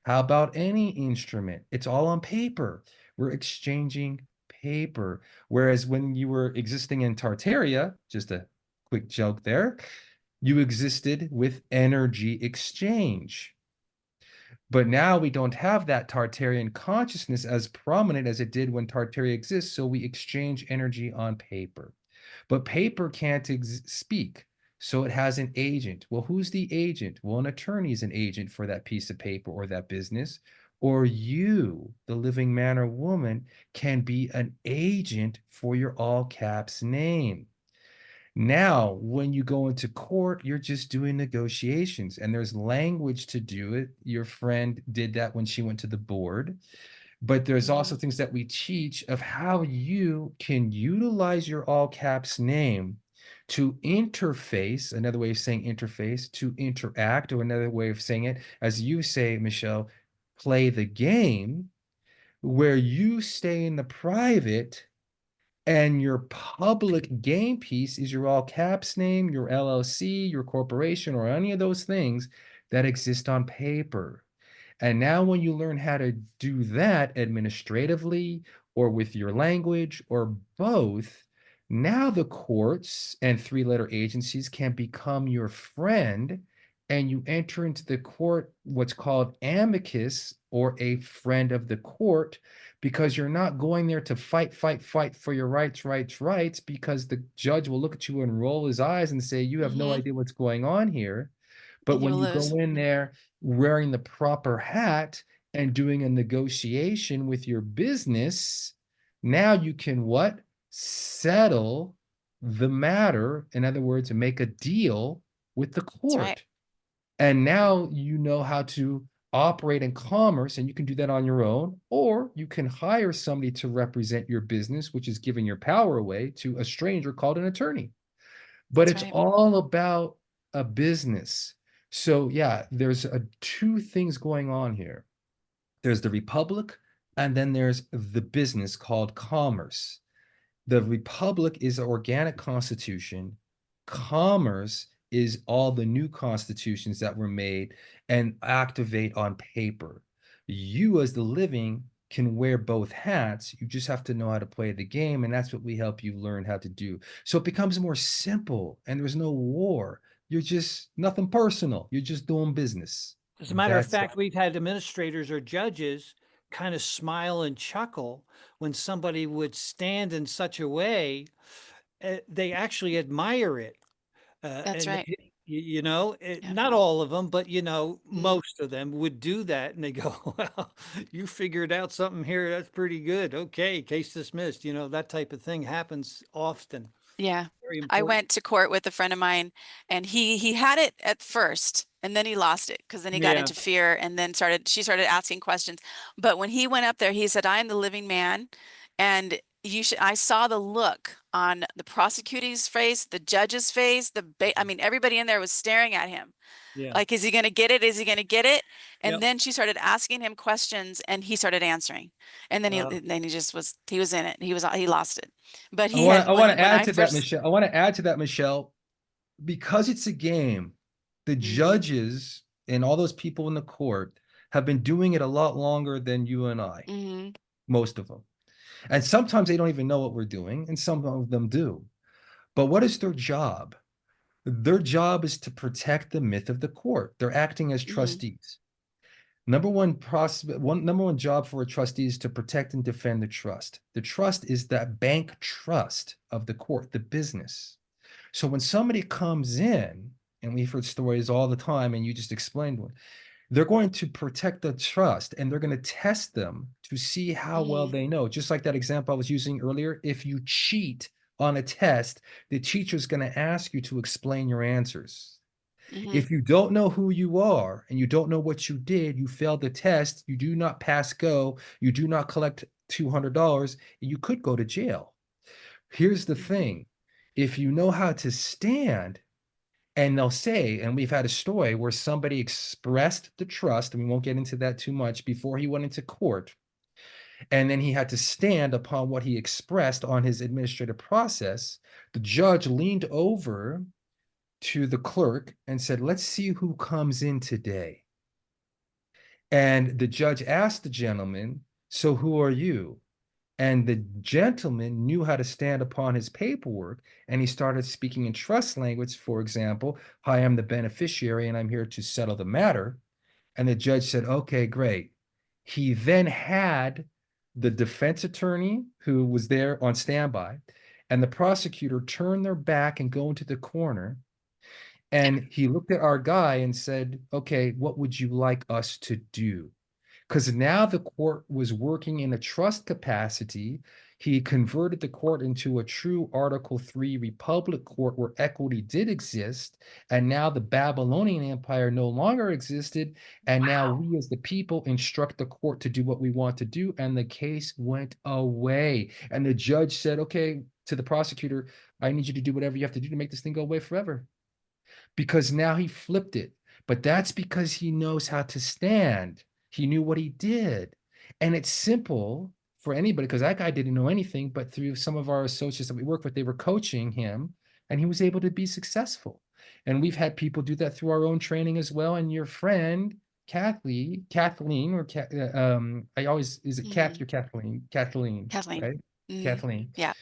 How about any instrument? It's all on paper. We're exchanging paper. Whereas when you were existing in Tartaria, just a quick joke there, you existed with energy exchange. But now we don't have that Tartarian consciousness as prominent as it did when Tartaria exists, so we exchange energy on paper. But paper can't speak, so it has an agent. Well, who's the agent? Well, an attorney is an agent for that piece of paper or that business. Or you, the living man or woman, can be an agent for your all caps name. Now, when you go into court, you're just doing negotiations and there's language to do it. Your friend did that when she went to the board. But there's also Mhm. things that we teach of how you can utilize your all caps name to interface, another way of saying interface, to interact, or another way of saying it, as you say, Michelle, play the game where you stay in the private and your public game piece is your all caps name, your LLC, your corporation, or any of those things that exist on paper. And now, when you learn how to do that administratively or with your language or both, now the courts and three-letter agencies can become your friend, and you enter into the court what's called amicus or a friend of the court, because you're not going there to fight for your rights, because the judge will look at you and roll his eyes and say, you have no Mhm. idea what's going on here. But And when you'll you lose. go in there wearing the proper hat and doing a negotiation with your business, now you can what? Settle the matter. In other words, make a deal with the That's right. court. And now you know how to operate in commerce, and you can do that on your own, or you can hire somebody to represent your business, which is giving your power away to a stranger called an attorney. But That's it's right. all about a business. So yeah, there's two things going on here. There's the republic, and then there's the business called commerce. The republic is the organic constitution. Commerce is all the new constitutions that were made and activate on paper. You, as the living, can wear both hats. You just have to know how to play the game, and that's what we help you learn how to do. So it becomes more simple, and there's no war. You're just nothing personal. You're just doing business. As a matter of That's fact, we've had administrators or judges kind of smile and chuckle when somebody would stand in such a way. They actually admire it. That's And right. Yeah. not all of them, but Mhm. most of them would do that. And they go, well, you figured out something here. That's pretty good. Okay. Case dismissed. That type of thing happens often. Yeah. Very I important. went to court with a friend of mine and he had it at first. And then he lost it because then he got Yeah. into fear and then she started asking questions. But when he went up there, he said, I am the living man. And I saw the look on the prosecutor's face, the judge's face, I mean, everybody in there was staring at him. Yeah. Like, is he going to get it? Is he going to get it? And Yep. then she started asking him questions and he started answering. And then Wow. he was in it. He lost it. But I he want had, to I want to when add I to that, first, Michelle. I want to add to that, Michelle, because it's a game. The mm, judges and all those people in the court have been doing it a lot longer than you and I, mm, most of them. And sometimes they don't even know what we're doing, and some of them do. But what is their job? Their job is to protect the myth of the court. They're acting as mm, trustees. Number one job for a trustee is to protect and defend the trust. The trust is that bank trust of the court, the business. So when somebody comes in, and we've heard stories all the time, and you just explained one, they're going to protect the trust and they're going to test them to see how well mm, they know. Just like that example I was using earlier, if you cheat on a test, the teacher's going to ask you to explain your answers. mm, If you don't know who you are and you don't know what you did, you failed the test, you do not pass go, you do not collect $200, you could go to jail. Here's the mm, thing. If you know how to stand, and they'll say, and we've had a story where somebody expressed the trust, and we won't get into that too much, before he went into court. And then he had to stand upon what he expressed on his administrative process. The judge leaned over to the clerk and said, let's see who comes in today. And the judge asked the gentleman, so who are you? And the gentleman knew how to stand upon his paperwork, and he started speaking in trust language. For example, hi, I'm the beneficiary and I'm here to settle the matter. And the judge said, okay, great. He then had the defense attorney who was there on standby and the prosecutor turn their back and go into the corner. And he looked at our guy and said, okay, what would you like us to do? Because now the court was working in a trust capacity. He converted the court into a true Article 3 Republic court where equity did exist. And now the Babylonian Empire no longer existed. And now wow. we, as the people, instruct the court to do what we want to do. And the case went away. And the judge said, okay, to the prosecutor, I need you to do whatever you have to do to make this thing go away forever, because now he flipped it. But that's because he knows how to stand. He knew what he did. And it's simple for anybody, because that guy didn't know anything, but through some of our associates that we work with, they were coaching him and he was able to be successful. And we've had people do that through our own training as well. And your friend, Kathleen, or I always, is it Kath Mm, or Kathleen? Kathleen, Kathleen. right? Mm, Kathleen. yeah.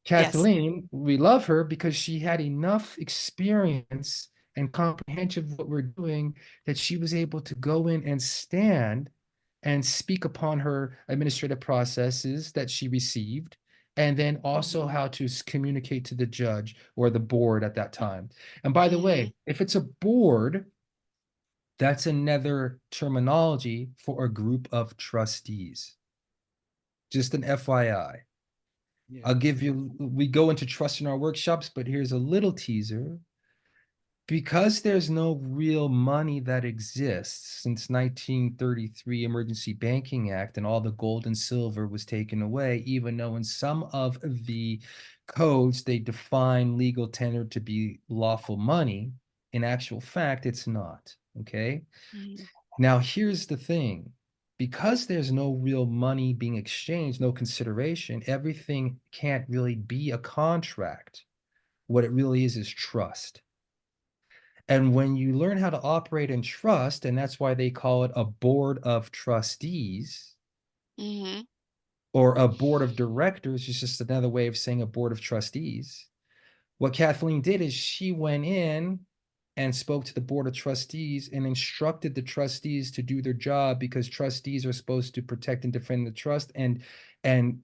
Yes. Kathleen, we love her because she had enough experience and comprehension of what we're doing that she was able to go in and stand and speak upon her administrative processes that she received, and then also Mm-hmm. how to communicate to the judge or the board at that time. And by the Mm-hmm. way, if it's a board, that's another terminology for a group of trustees. Just an FYI. Yeah. I'll give you, we go into trust in our workshops, but here's a little teaser. Because there's no real money that exists since 1933 Emergency Banking Act and all the gold and silver was taken away, even though in some of the codes they define legal tender to be lawful money, in actual fact, it's not, okay? Mm-hmm. Now, here's the thing. Because there's no real money being exchanged, no consideration, everything can't really be a contract. What it really is trust. And when you learn how to operate in trust, and that's why they call it a board of trustees Mm-hmm. or a board of directors, is just another way of saying a board of trustees. What Kathleen did is she went in and spoke to the board of trustees and instructed the trustees to do their job, because trustees are supposed to protect and defend the trust and and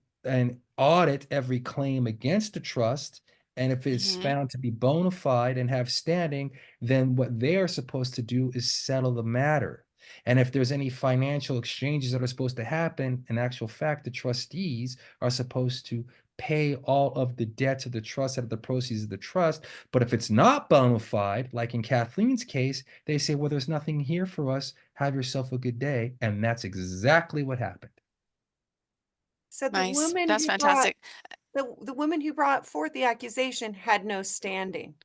audit every claim against the trust. And if it's Mm-hmm. found to be bona fide and have standing, then what they are supposed to do is settle the matter. And if there's any financial exchanges that are supposed to happen, in actual fact, the trustees are supposed to pay all of the debts of the trust out of the proceeds of the trust. But if it's not bona fide, like in Kathleen's case, they say, well, there's nothing here for us. Have yourself a good day. And that's exactly what happened. So the Nice. woman That's who brought fantastic. the woman who brought forth the accusation had no standing.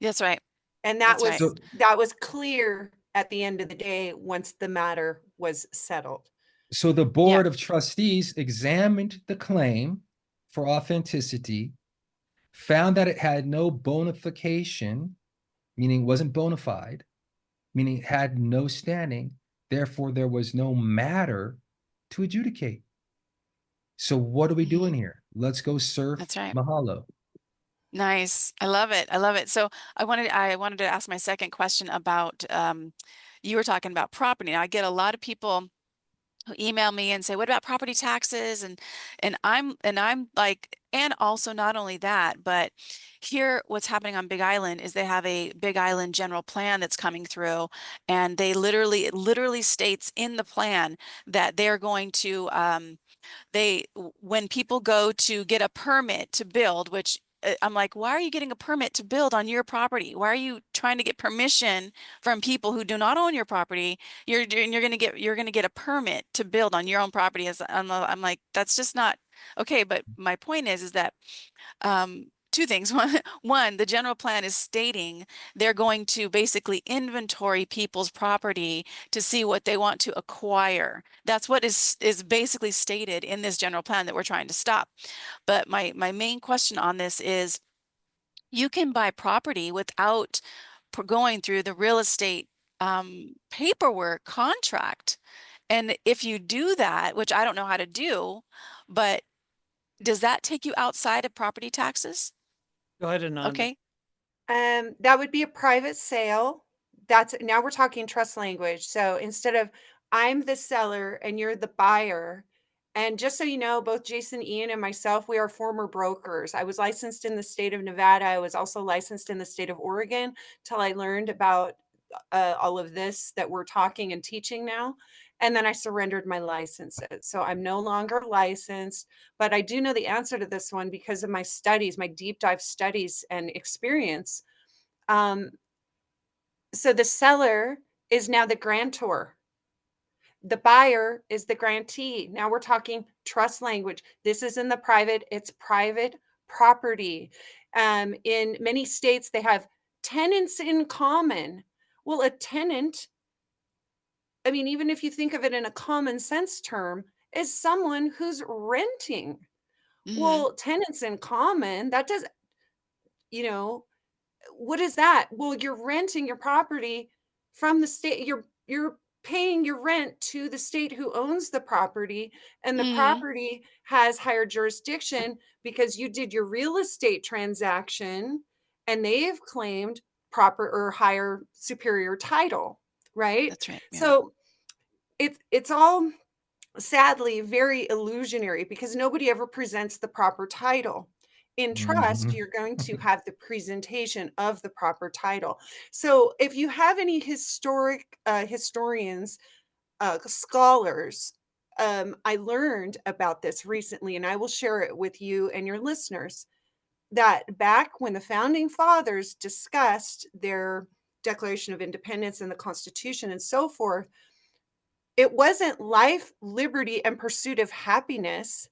That's right. And That's right. that was clear at the end of the day once the matter was settled. So the Yeah. board of trustees examined the claim for authenticity, found that it had no bonification, meaning it wasn't bona fide, meaning it had no standing. Therefore, there was no matter to adjudicate. So what are we doing Mhm. here? Let's go surf That's right. Mahalo. Nice. I love it. I love it. So I wanted to ask my second question about you were talking about property. Now, I get a lot of people who email me and say, "What about property taxes?" And I'm like, and also not only that, but here what's happening on Big Island is they have a Big Island general plan that's coming through, and it literally states in the plan that they're going to when people go to get a permit to build, which I'm like, why are you getting a permit to build on your property? Why are you trying to get permission from people who do not own your property? You're going to get a permit to build on your own property. I'm like, that's just not okay. But my point is that two things. One, the general plan is stating they're going to basically inventory people's property to see what they want to acquire. That's what is basically stated in this general plan that we're trying to stop. But my main question on this is you can buy property without going through the real estate paperwork contract. And if you do that, which I don't know how to do, but does that take you outside of property taxes? Go ahead, Ananda. Okay. That would be a private sale. That's now we're talking trust language. So instead of I'm the seller and you're the buyer, and just so you know, both Jason, Ian, and myself, we are former brokers. I was licensed in the state of Nevada. I was also licensed in the state of Oregon till I learned about all of this that we're talking and teaching now. And then I surrendered my licenses. So I'm no longer licensed, but I do know the answer to this one because of my studies, my deep dive studies and experience. Um, so the seller is now the grantor. The buyer is the grantee. Now we're talking trust language. This is in the private, it's private property. In many states, they have tenants in common. Well, a tenant, I mean, even if you think of it in a common sense term, is someone who's renting. Mm-hmm. Well, tenants in common, that does, you know, what is that? Well, you're renting your property from the state. You're paying your rent to the state who owns the property, and the Mm-hmm. property has higher jurisdiction because you did your real estate transaction and they've claimed proper or higher superior title, right? That's right. Yeah. So it's all sadly very illusionary because nobody ever presents the proper title. In trust, Mhm. you're going to have the presentation of the proper title. So if you have any historians, scholars, I learned about this recently, and I will share it with you and your listeners. That back when the founding fathers discussed their Declaration of Independence and the Constitution and so forth, it wasn't life, liberty, and pursuit of happiness.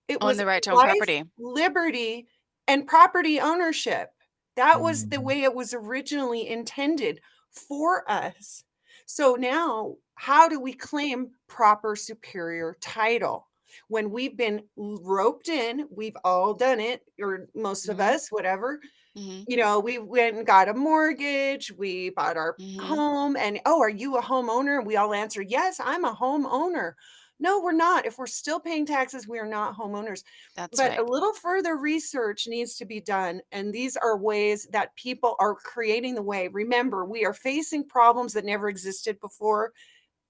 It Own was the right to own life, property. liberty, and property ownership. That was the Mhm. way it was originally intended for us. So now, how do we claim proper superior title? When we've been roped in, we've all done it, or most of Mm-hmm. us, whatever, Mm-hmm. we went and got a mortgage, we bought our Mm-hmm. home, and, "Oh, are you a homeowner?" And we all answer, "Yes, I'm a homeowner." No, we're not. If we're still paying taxes, we are not homeowners. That's But a right. little further research needs to be done, and these are ways that people are creating the way. Remember, we are facing problems that never existed before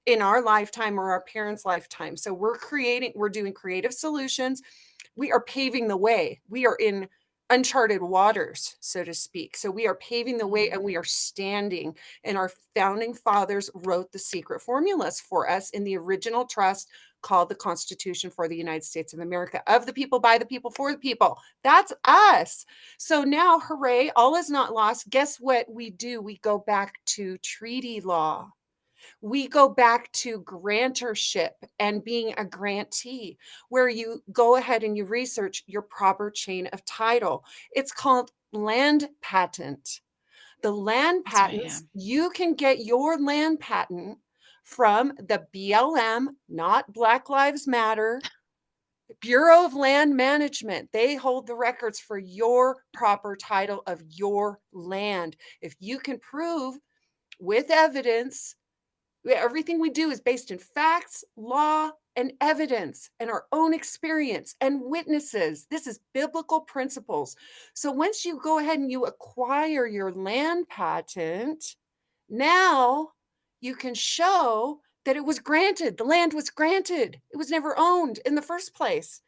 in our lifetime or our parents' lifetime. So we're doing creative solutions. We are paving the way. We are in uncharted waters, so to speak. So we are paving the way and we are standing. And our founding fathers wrote the secret formulas for us in the original trust called the Constitution for the United States of America, of the people, by the people, for the people. That's us. So now, hooray, all is not lost. Guess what we do? We go back to treaty law. We go back to grantorship and being a grantee, where you go ahead and you research your proper chain of title. It's called land patent. The land That's right. Yeah. patents, you can get your land patent from the BLM, not Black Lives Matter, Bureau of Land Management. They hold the records for your proper title of your land. If you can prove with evidence, everything we do is based in facts, law, and evidence, and our own experience and witnesses. This is biblical principles. So once you go ahead and you acquire your land patent, now you can show that it was granted. The land was granted. It was never owned in the first place.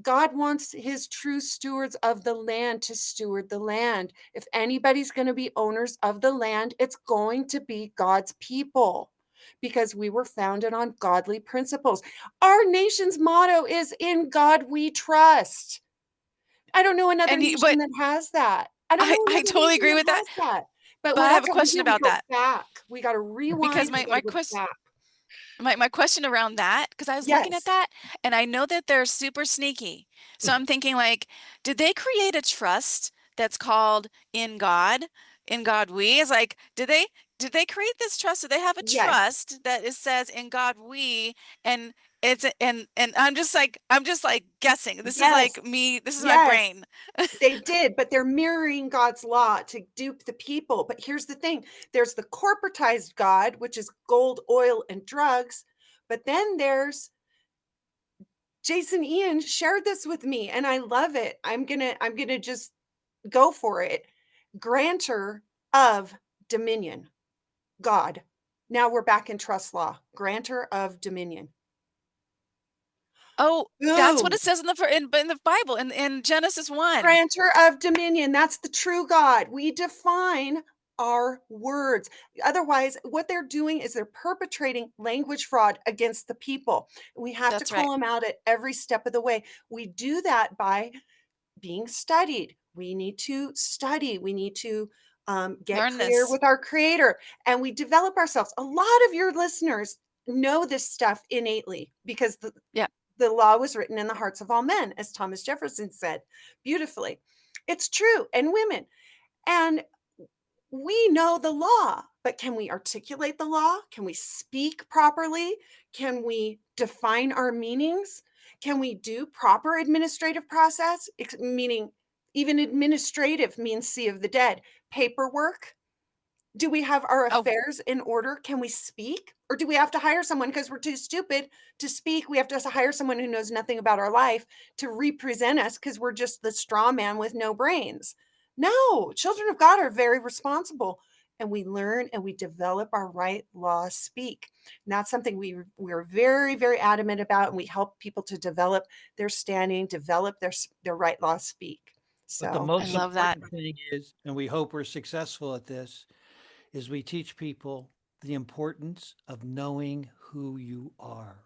God wants his true stewards of the land to steward the land. If anybody's going to be owners of the land, it's going to be God's people, because we were founded on godly principles. Our nation's motto is "In God We Trust." I don't know another nation But that has that. I don't know I another totally nation agree that with that. has that. But But I have that's a what we question do. We about go that back. We got to because rewind. We got my to go question back. my question around that, because I was looking at Yes. that and I know that they're super sneaky. So I'm thinking like, did they create a trust that's called In God? In God We? Is like, did they create this trust? Do they have a Yes. trust that it says In God We, and and I'm just like guessing. This is Yes. like me, this is my Yes. brain. They did, but they're mirroring God's law to dupe the people. But here's the thing, there's the corporatized God, which is gold, oil, and drugs. But then there's Jason Ian shared this with me, and I love it. I'm gonna just go for it. Grantor of dominion, God. Now we're back in trust law. Grantor of dominion. Oh, that's what Boom. it says in the Bible in Genesis 1. Grantor of dominion. That's the true God. We define our words. Otherwise, what they're doing is they're perpetrating language fraud against the people. We have to That's right. call them out at every step of the way. We do that by being studied. We need to study. We need to get Learn clear this. with our creator, and we develop ourselves. A lot of your listeners know this stuff innately because Yeah. the law was written in the hearts of all men, as Thomas Jefferson said beautifully. It's true. And women. And we know the law, but can we articulate the law? Can we speak properly? Can we define our meanings? Can we do proper administrative process? Meaning, even administrative means sea of the dead. Paperwork, do we have our Oh, affairs in order? Can we speak? Or do we have to hire someone because we're too stupid to speak? We have to hire someone who knows nothing about our life to represent us because we're just the straw man with no brains. No, children of God are very responsible, and we learn and we develop our right law speak. And that's something we're very, very adamant about, and we help people to develop their standing, develop their right law speak. But the So I most love that. important thing is, and we hope we're successful at this, is we teach people the importance of knowing who you are.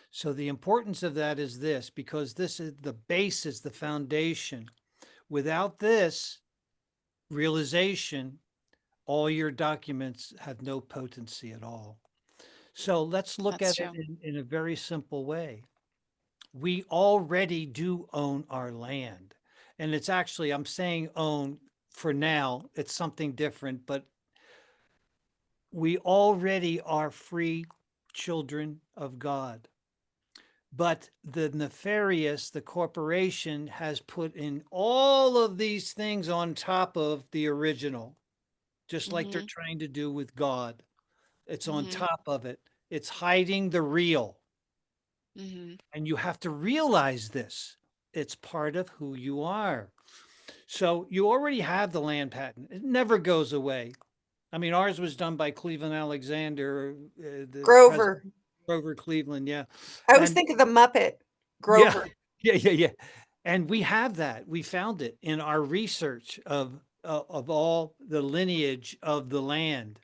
So the importance of that is this, because this is the basis, the foundation. Without this realization, all your documents have no potency at all. So let's look That's at it true. in a very simple way. We already do own our land. And it's actually, I'm saying own for now, it's something different, but we already are free children of God. But the nefarious, the corporation, has put in all of these things on top of the original, just like they're Mm-hmm. trying to do with God. It's on Mm-hmm. top of it. It's hiding the real. Mm-hmm. And you have to realize this. It's part of who you are. So you already have the land patent. It never goes away. I mean, ours was done by Cleveland Alexander, the president, Grover. Grover Cleveland. Yeah. I always And think of the Muppet, yeah, Grover. yeah. And we have that. We found it in our research of all the lineage of the land.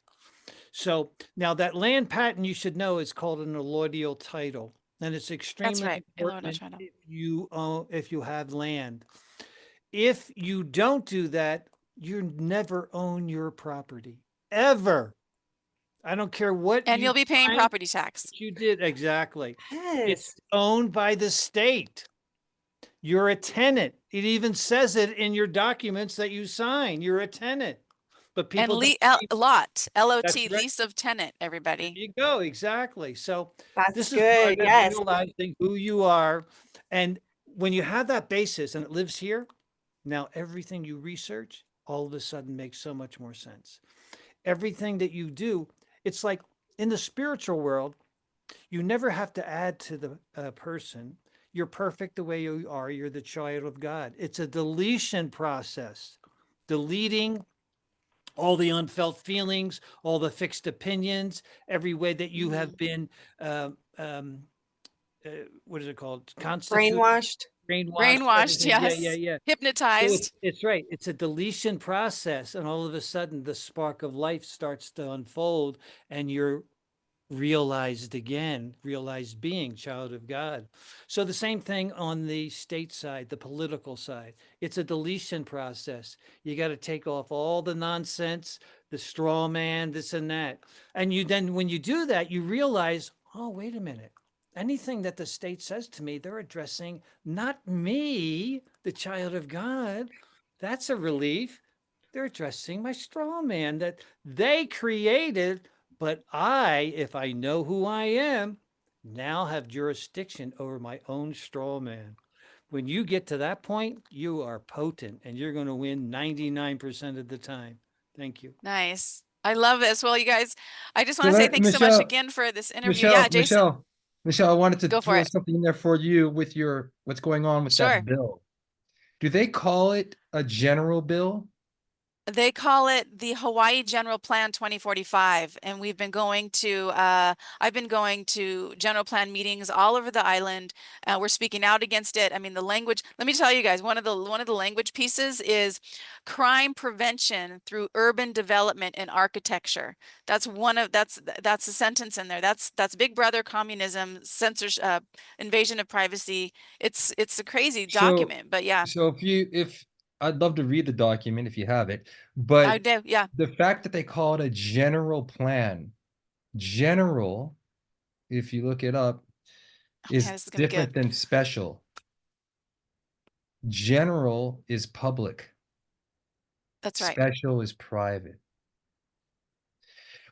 So now that land patent you should know is called an allodial title, and it's That's extremely right. Hello, important China. if you have land. If you don't do that, you never own your property ever. I don't care what And you you'll be paying find, property tax. what you did exactly. It's Yes. owned by the state. You're a tenant. It even says it in your documents that you sign. You're a tenant. But And people don't lot, that's LOT, right. lease of tenant, There everybody. you go. Exactly. So That's this is part good. of Yes. realizing who you are. And when you have that basis and it lives here, now everything you research all of a sudden makes so much more sense. Everything that you do, it's like in the spiritual world, you never have to add to the person. You're perfect the way you are. You're the child of God. It's a deletion process, deleting all the unfelt feelings, all the fixed opinions, every way that you have Mhm. been, uh, um, uh, what is it called? Constituted, Brainwashed. brainwashed, Brainwashed, everything. Yeah, yeah, yes. yeah. So Hypnotized. it's right. It's a deletion process, and all of a sudden, the spark of life starts to unfold, and you're realized again, realized being child of God. So the same thing on the state side, the political side. It's a deletion process. You got to take off all the nonsense, the straw man, this and that. And you then, when you do that, you realize, oh, wait a minute. Anything that the state says to me, they're addressing not me, the child of God. That's a relief. They're addressing my straw man that they created, but I, if I know who I am, now have jurisdiction over my own straw man. When you get to that point, you are potent and you're going to win 99% of the time. Thank you. Nice. I love this. Well, you guys, I just want So to say let thanks so much Michelle, again for this interview. Michelle, Yeah, Jason, Michelle, Michelle, I wanted to go for throw it. something in there for you with your what's going on with Sure. that bill. Do they call it a general bill? They call it the Hawaii General Plan 2045, and I've been going to general plan meetings all over the island. We're speaking out against it. I mean, the language, let me tell you guys, one of the language pieces is crime prevention through urban development and architecture. That's a sentence in there. That's Big Brother communism, censorship, invasion of privacy. It's a crazy So, document, but yeah, so if I'd love to read the document if you have it, I but do. Yeah. the fact that they call it a general plan, general, if you look it up, Oh man, is this is gonna be different good. than special. General is public, That's right. special is private.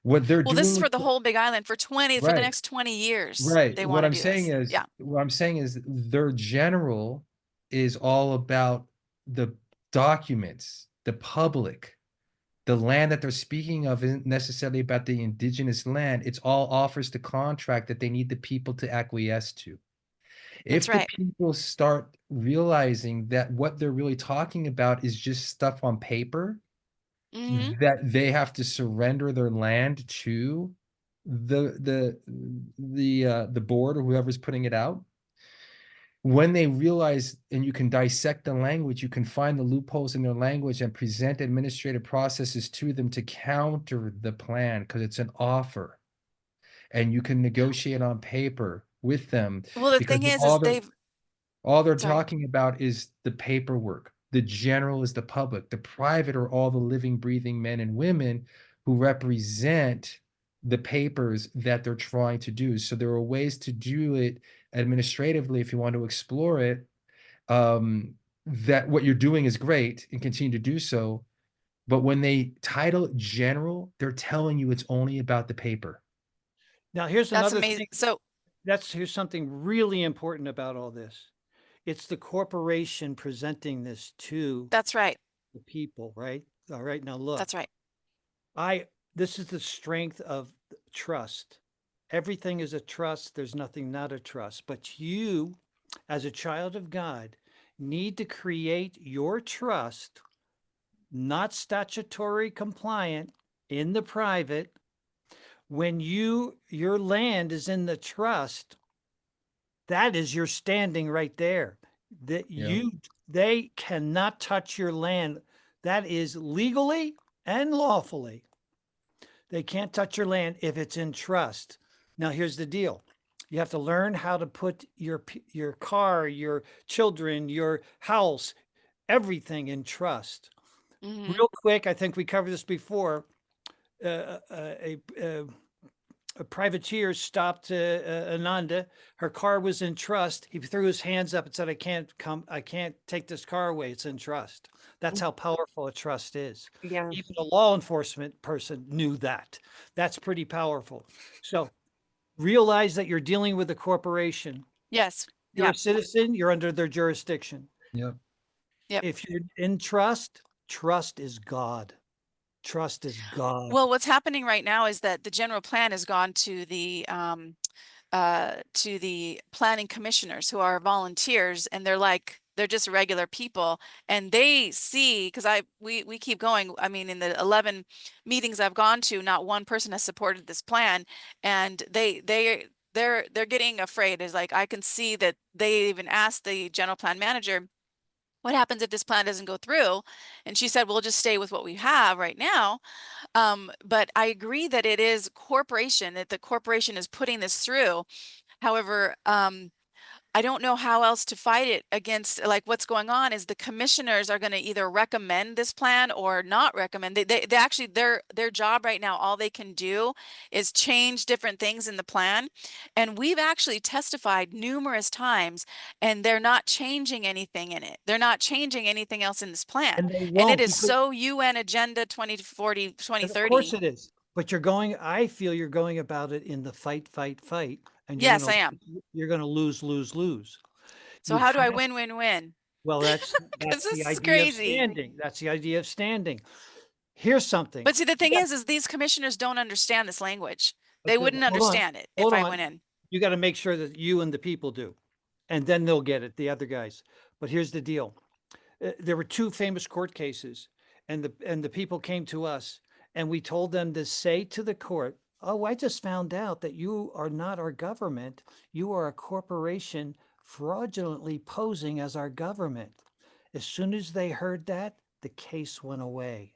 What they're Well, this doing is with for the whole Big Island for the right, next 20 years. right. They want to do this. Yeah, What I'm saying is their general is all about the documents, the public. The land that they're speaking of isn't necessarily about the indigenous land. It's all offers to contract that they need the people to acquiesce to. that's If the right. people start realizing that what they're really talking about is just stuff on paper, Hmm. that they have to surrender their land to the board or whoever's putting it out, when they realize and you can dissect the language, you can find the loopholes in their language and present administrative processes to them to counter the plan because it's an offer and you can negotiate on paper with them Well, the because thing is all they're sorry. talking about is the paperwork. The general is the public. The private are all the living, breathing men and women who represent the papers that they're trying to do. So there are ways to do it administratively if you want to explore it. That what you're doing is great and continue to do so. But when they title it general, they're telling you it's only about the paper. Now, here's That's another amazing. thing. So Here's something really important about all this. It's the corporation presenting this to that's right. the people, right? All right. Now, look, That's right. this is the strength of trust. Everything is a trust. There's nothing not a trust. But you, as a child of God, need to create your trust, not statutory compliant in the private. When your land is in the trust, that is your standing right there. that Yeah. they cannot touch your land. That is legally and lawfully. They can't touch your land if it's in trust. Now, here's the deal. You have to learn how to put your car, your children, your house, everything in trust. Mm-hmm. Real quick, I think we covered this before. A privateer stopped Ananda. Her car was in trust. He threw his hands up and said, I can't take this car away. It's in trust." That's how powerful a trust is. Yeah. Even a law enforcement person knew that. That's pretty powerful. So realize that you're dealing with a corporation. Yes. You're Yeah. a citizen, you're under their jurisdiction. Yep. Yep. If you're in trust, trust is God. Trust is God. Well, what's happening right now is that the general plan has gone to the planning commissioners who are volunteers, and they're just regular people, and they see, because we keep going. I mean, in the 11 meetings I've gone to, not one person has supported this plan, and they're getting afraid. Is like, I can see that they even asked the general plan manager, what happens if this plan doesn't go through? And she said, we'll just stay with what we have right now. But I agree that it is corporation, that the corporation is putting this through. However, I don't know how else to fight it against. Like, what's going on is the commissioners are going to either recommend this plan or not recommend. They actually, their job right now, all they can do is change different things in the plan. And we've actually testified numerous times, and they're not changing anything in it. They're not changing anything else in this plan. And they And it won't is because so UN Agenda 2040, of course 2030. it is. But I feel you're going about it in the fight, fight, fight, and Yes, I am. you're gonna lose, lose, lose. So You how do I have, win, win, win? well, Because that's the this is idea of crazy. standing. That's the idea of standing. Here's something. But see, the You thing got is these commissioners don't understand this language. They okay, wouldn't hold on, understand it if hold I on. went in. You got to make sure that you and the people do, and then they'll get it, the other guys. But here's the deal. There were two famous court cases, and the people came to us, and we told them to say to the court, "Oh, I just found out that you are not our government. You are a corporation fraudulently posing as our government." As soon as they heard that, the case went away.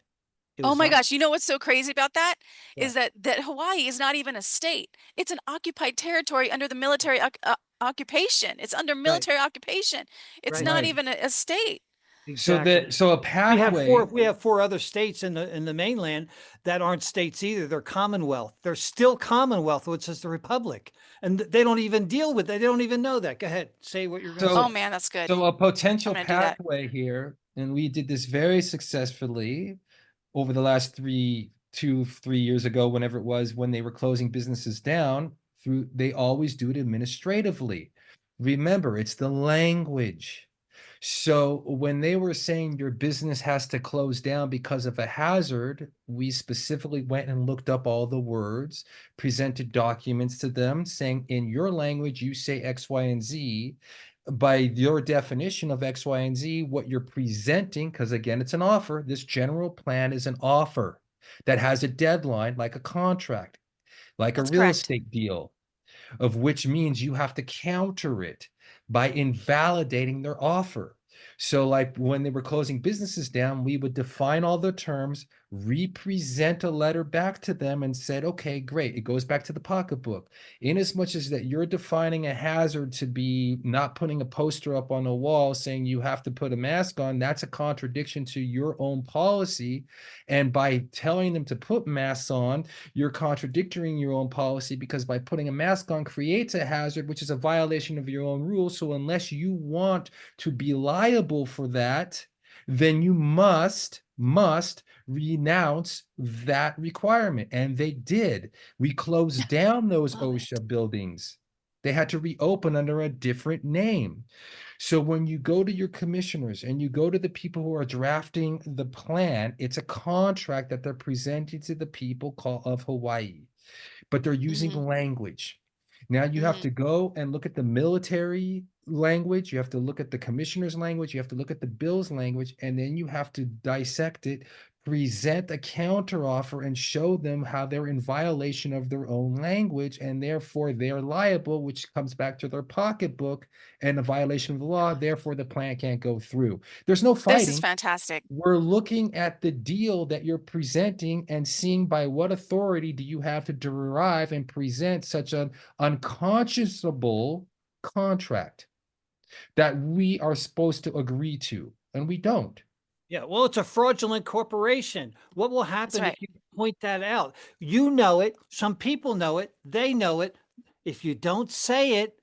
It Oh was my not gosh, you know what's so crazy about that? Is what? that Hawaii is not even a state. It's an occupied territory under the military occupation. It's under Right, military occupation. It's right, not Right. even a state. exactly. So a pathway. We have four other states in the mainland that aren't states either. They're Commonwealth. They're still Commonwealth, which is the Republic, and they don't even deal with. They don't even know that. Go ahead, say what you're going to Oh say. So man, that's good. so a I'm potential gonna do that. pathway here, and we did this very successfully over the last 3 years ago, whenever it was, when they were closing businesses down, through they always do it administratively. Remember, it's the language. So when they were saying your business has to close down because of a hazard, we specifically went and looked up all the words, presented documents to them saying, in your language, you say X, Y, and Z. By your definition of X, Y, and Z, what you're presenting, because again, it's an offer. This general plan is an offer that has a deadline, like a contract, like a That's real correct. estate deal, of which means you have to counter it by invalidating their offer. So, like when they were closing businesses down, we would define all the terms, represent a letter back to them, and said, okay, great. It goes back to the pocketbook. In as much as that you're defining a hazard to be not putting a poster up on a wall saying you have to put a mask on, that's a contradiction to your own policy. And by telling them to put masks on, you're contradicting your own policy, because by putting a mask on creates a hazard, which is a violation of your own rules. So unless you want to be liable for that, then you must renounce that requirement. And they did. We closed down those Love it. OSHA buildings. They had to reopen under a different name. So when you go to your commissioners and you go to the people who are drafting the plan, it's a contract that they're presenting to the people of Hawaii, but they're using Mm-hmm. language. Now you have Mm-hmm. to go and look at the military language, you have to look at the commissioner's language, you have to look at the bill's language, and then you have to dissect it present a counteroffer and show them how they're in violation of their own language and therefore they're liable, which comes back to their pocketbook and a violation of the law. Therefore, the plan can't go through. There's no This is fighting. fantastic. We're looking at the deal that you're presenting and seeing by what authority do you have to derive and present such an unconscionable contract that we are supposed to agree to, and we don't. Yeah, well, it's a fraudulent corporation. What will That's happen if right. you point that out? You know it. Some people know it. They know it. If you don't say it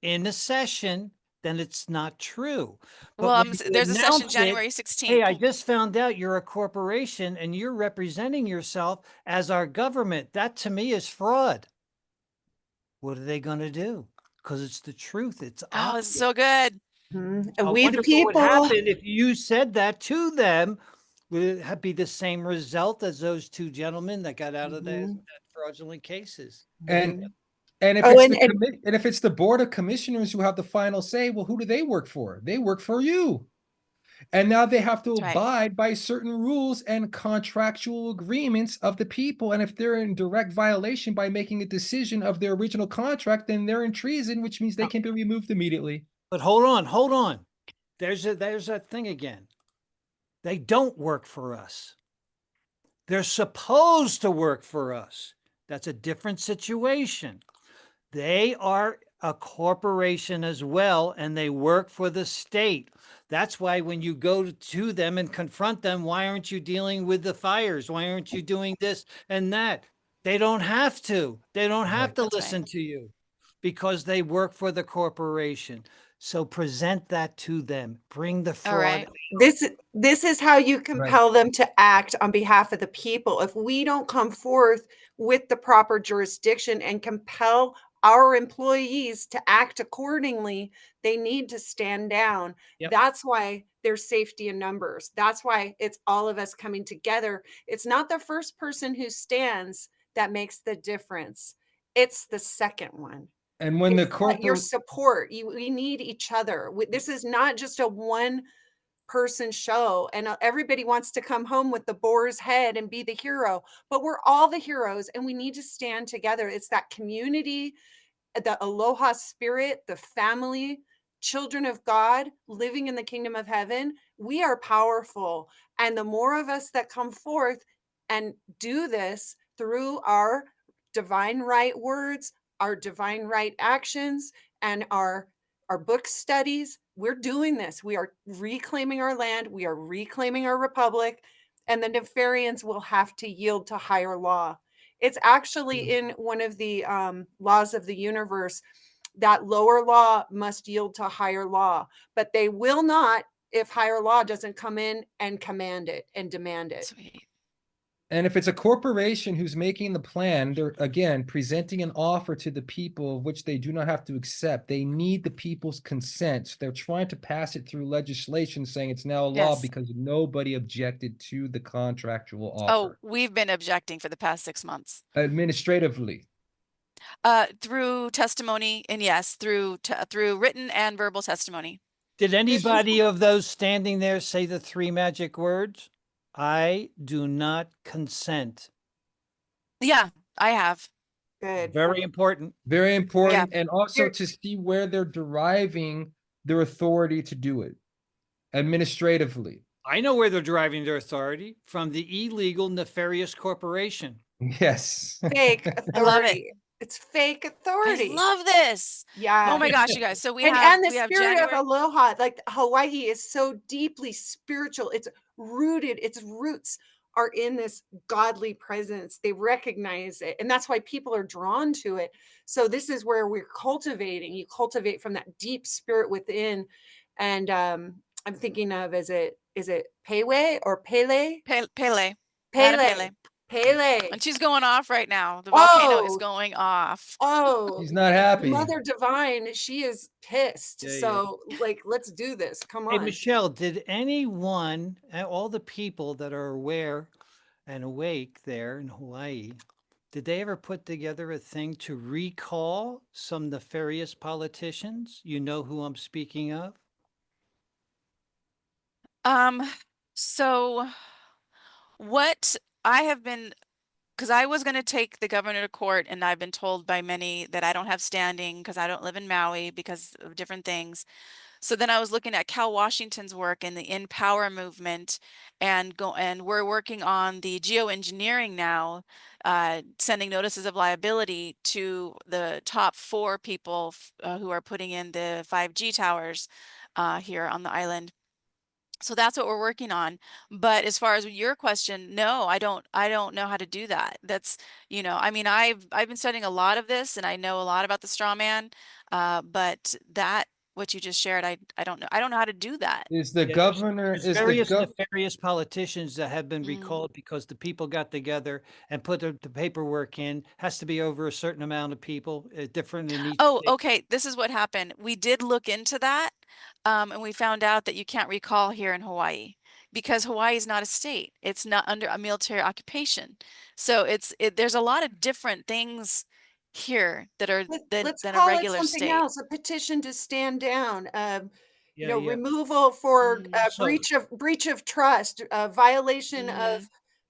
in a session, then it's not true. But Well, when you there's a session announce it, January hey, 16th. I just found out you're a corporation and you're representing yourself as our government. That to me is fraud. What are they going to do? Because it's the truth. It's Oh, it's obvious. so good. And I we the wonder what would people. happen if you said that to them. Would it be the same result as those two gentlemen that got out of that Mhm, fraudulent cases? And mhm. and if Oh, it's and if it's the board of commissioners who have the final say, well, who do they work for? They work for you. And now they have to That's right. abide by certain rules and contractual agreements of the people. And if they're in direct violation by making a decision of their original contract, then they're in treason, which means they No, can be removed immediately. but hold on. There's that thing again. They don't work for us. They're supposed to work for us. That's a different situation. They are a corporation as well, and they work for the state. That's why when you go to them and confront them, why aren't you dealing with the fires? Why aren't you doing this and that? They don't have to. They don't have Right. to That's right. listen to you because they work for the corporation. So present that to them. Bring the All fraud. right. this is how you Right. compel them to act on behalf of the people. If we don't come forth with the proper jurisdiction and compel our employees to act accordingly, they need to stand down. Yep. That's why there's safety in numbers. That's why it's all of us coming together. It's not the first person who stands that makes the difference. It's the second one. And when the It's your corporate support. We need each other. This is not just a one person show, and everybody wants to come home with the boar's head and be the hero, but we're all the heroes and we need to stand together. It's that community, the aloha spirit, the family, children of God living in the kingdom of heaven. We are powerful, and the more of us that come forth and do this through our divine right words, our divine right actions, and our book studies, we're doing this. We are reclaiming our land, we are reclaiming our republic, and the nefarians will have to yield to higher law. It's actually in one of the laws of the universe that lower law must yield to higher law, but they will not if higher law doesn't come in and command it and demand it. Sweet. And if it's a corporation who's making the plan, they're again presenting an offer to the people, which they do not have to accept. They need the people's consent. So they're trying to pass it through legislation saying it's now a law Yes. because nobody objected to the contractual Oh, offer. we've been objecting for the past 6 months. Administratively. Through testimony, and yes, through written and verbal testimony. Did This is anybody of those standing there say the three magic words? I do not consent. Yeah, I have. good. Very important. Very Yeah. important. And also Here, to see where they're deriving their authority to do it administratively. I know where they're deriving their authority from the illegal, nefarious corporation. Yes. fake I love it. authority. It's fake I authority. love this. Oh Yeah. my gosh, you guys. So And the we have spirit of January. aloha, like Hawaii is so deeply spiritual. It's rooted, its roots are in this godly presence. They recognize it. And that's why people are drawn to it. So this is where we're cultivating. You cultivate from that deep spirit within. And I'm thinking of, is it Pewe or Pele? Pele, Madam Pele. Pele. Pele. And she's going off right now. The volcano is Oh, going off. oh, He's not happy. Mother Divine, she is pissed. Yeah. So, like, let's do this. Come Hey, on. Michelle, did anyone, all the people that are aware and awake there in Hawaii, did they ever put together a thing to recall some nefarious politicians? You know who I'm speaking of? Um, so What I have been, because I was going to take the governor to court, and I've been told by many that I don't have standing because I don't live in Maui because of different things. So then I was looking at Cal Washington's work in the In Power movement, and we're working on the geoengineering now, sending notices of liability to the top four people who are putting in the 5G towers here on the island. So that's what we're working on. But as far as your question, no, I don't know how to do that. That's, I mean, I've been studying a lot of this and I know a lot about the straw man. But that what you just shared, I don't know. I don't know how to do that. Is the Yeah, there's governor, there's is the various gov nefarious politicians that have been Mm. recalled because the people got together and put the paperwork in. Has to be over a certain amount of people, different in each Oh, state. okay. This is what happened. We did look into that, and we found out that you can't recall here in Hawaii because Hawaii is not a state. It's not under a military occupation. So there's a lot of different things here that are Let's than a call it regular something state. else, a petition to stand down, Yeah, yeah. removal for Mm, Also, breach of trust, violation of mm,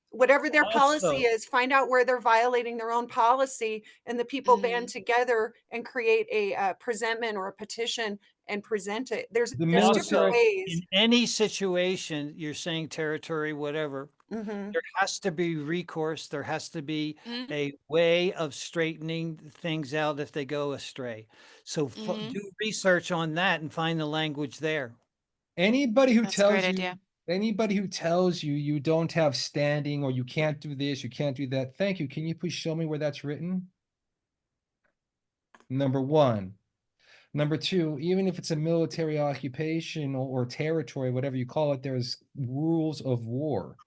whatever their policy also, is, find out where they're violating their own policy, and the people band mm, together and create a presentment or a petition and present it. the There's different also, military, ways. in any situation, you're saying territory, whatever, Mhm. there has to be recourse. There has to be mm, a way of straightening things out if they go astray. So mm. do research on that and find the language there. anybody who That's a great tells you, idea. you don't have standing or you can't do this, you can't do that, thank you. Can you please show me where that's written? Number one. Number two, even if it's a military occupation or territory, whatever you call it, there's rules of war.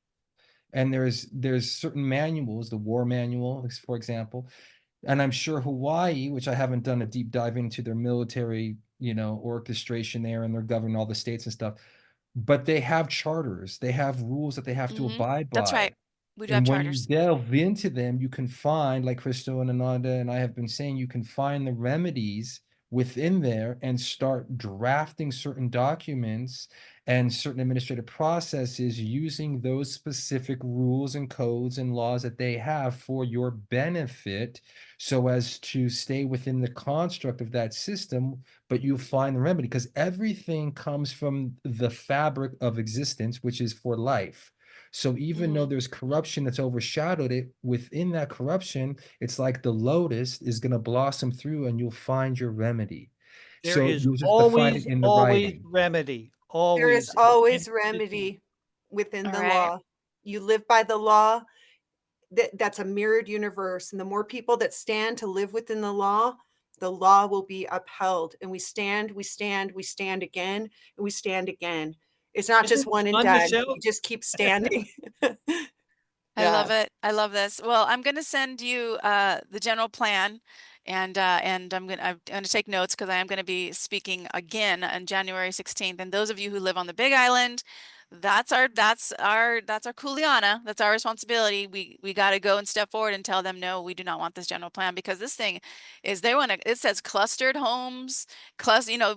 And there's certain manuals, the war manual, for example. And I'm sure Hawaii, which I haven't done a deep dive into their military, orchestration there, and they're governing all the states and stuff, but they have charters, they have rules that they have to Hmm. abide That's by. right. We do have And when you charters. delve into them, you can find, like Crystal and Ananda and I have been saying, you can find the remedies within there and start drafting certain documents and certain administrative processes using those specific rules and codes and laws that they have for your benefit so as to stay within the construct of that system, but you find the remedy because everything comes from the fabric of existence, which is for life. So even though Hmm. there's corruption that's overshadowed it, within that corruption, it's like the lotus is going to blossom through and you'll find your remedy. There So is you'll just have to find it always, in the always writing. remedy, There is always. In always anything. remedy within All the right. law. You live by the law, that's a mirrored universe. And the more people that stand to live within the law will be upheld. And we stand, we stand, we stand again, and we stand again. It's not Isn't just it one and fun, done. Michelle? We just keep standing. I Yeah. love it. I love this. Well, I'm going to send you the general plan, and I'm gonna take notes because I am going to be speaking again on January 16th. And those of you who live on the Big Island, that's our kuleana. That's our responsibility. We got to go and step forward and tell them no, we do not want this general plan because this thing is they want to. It says clustered homes,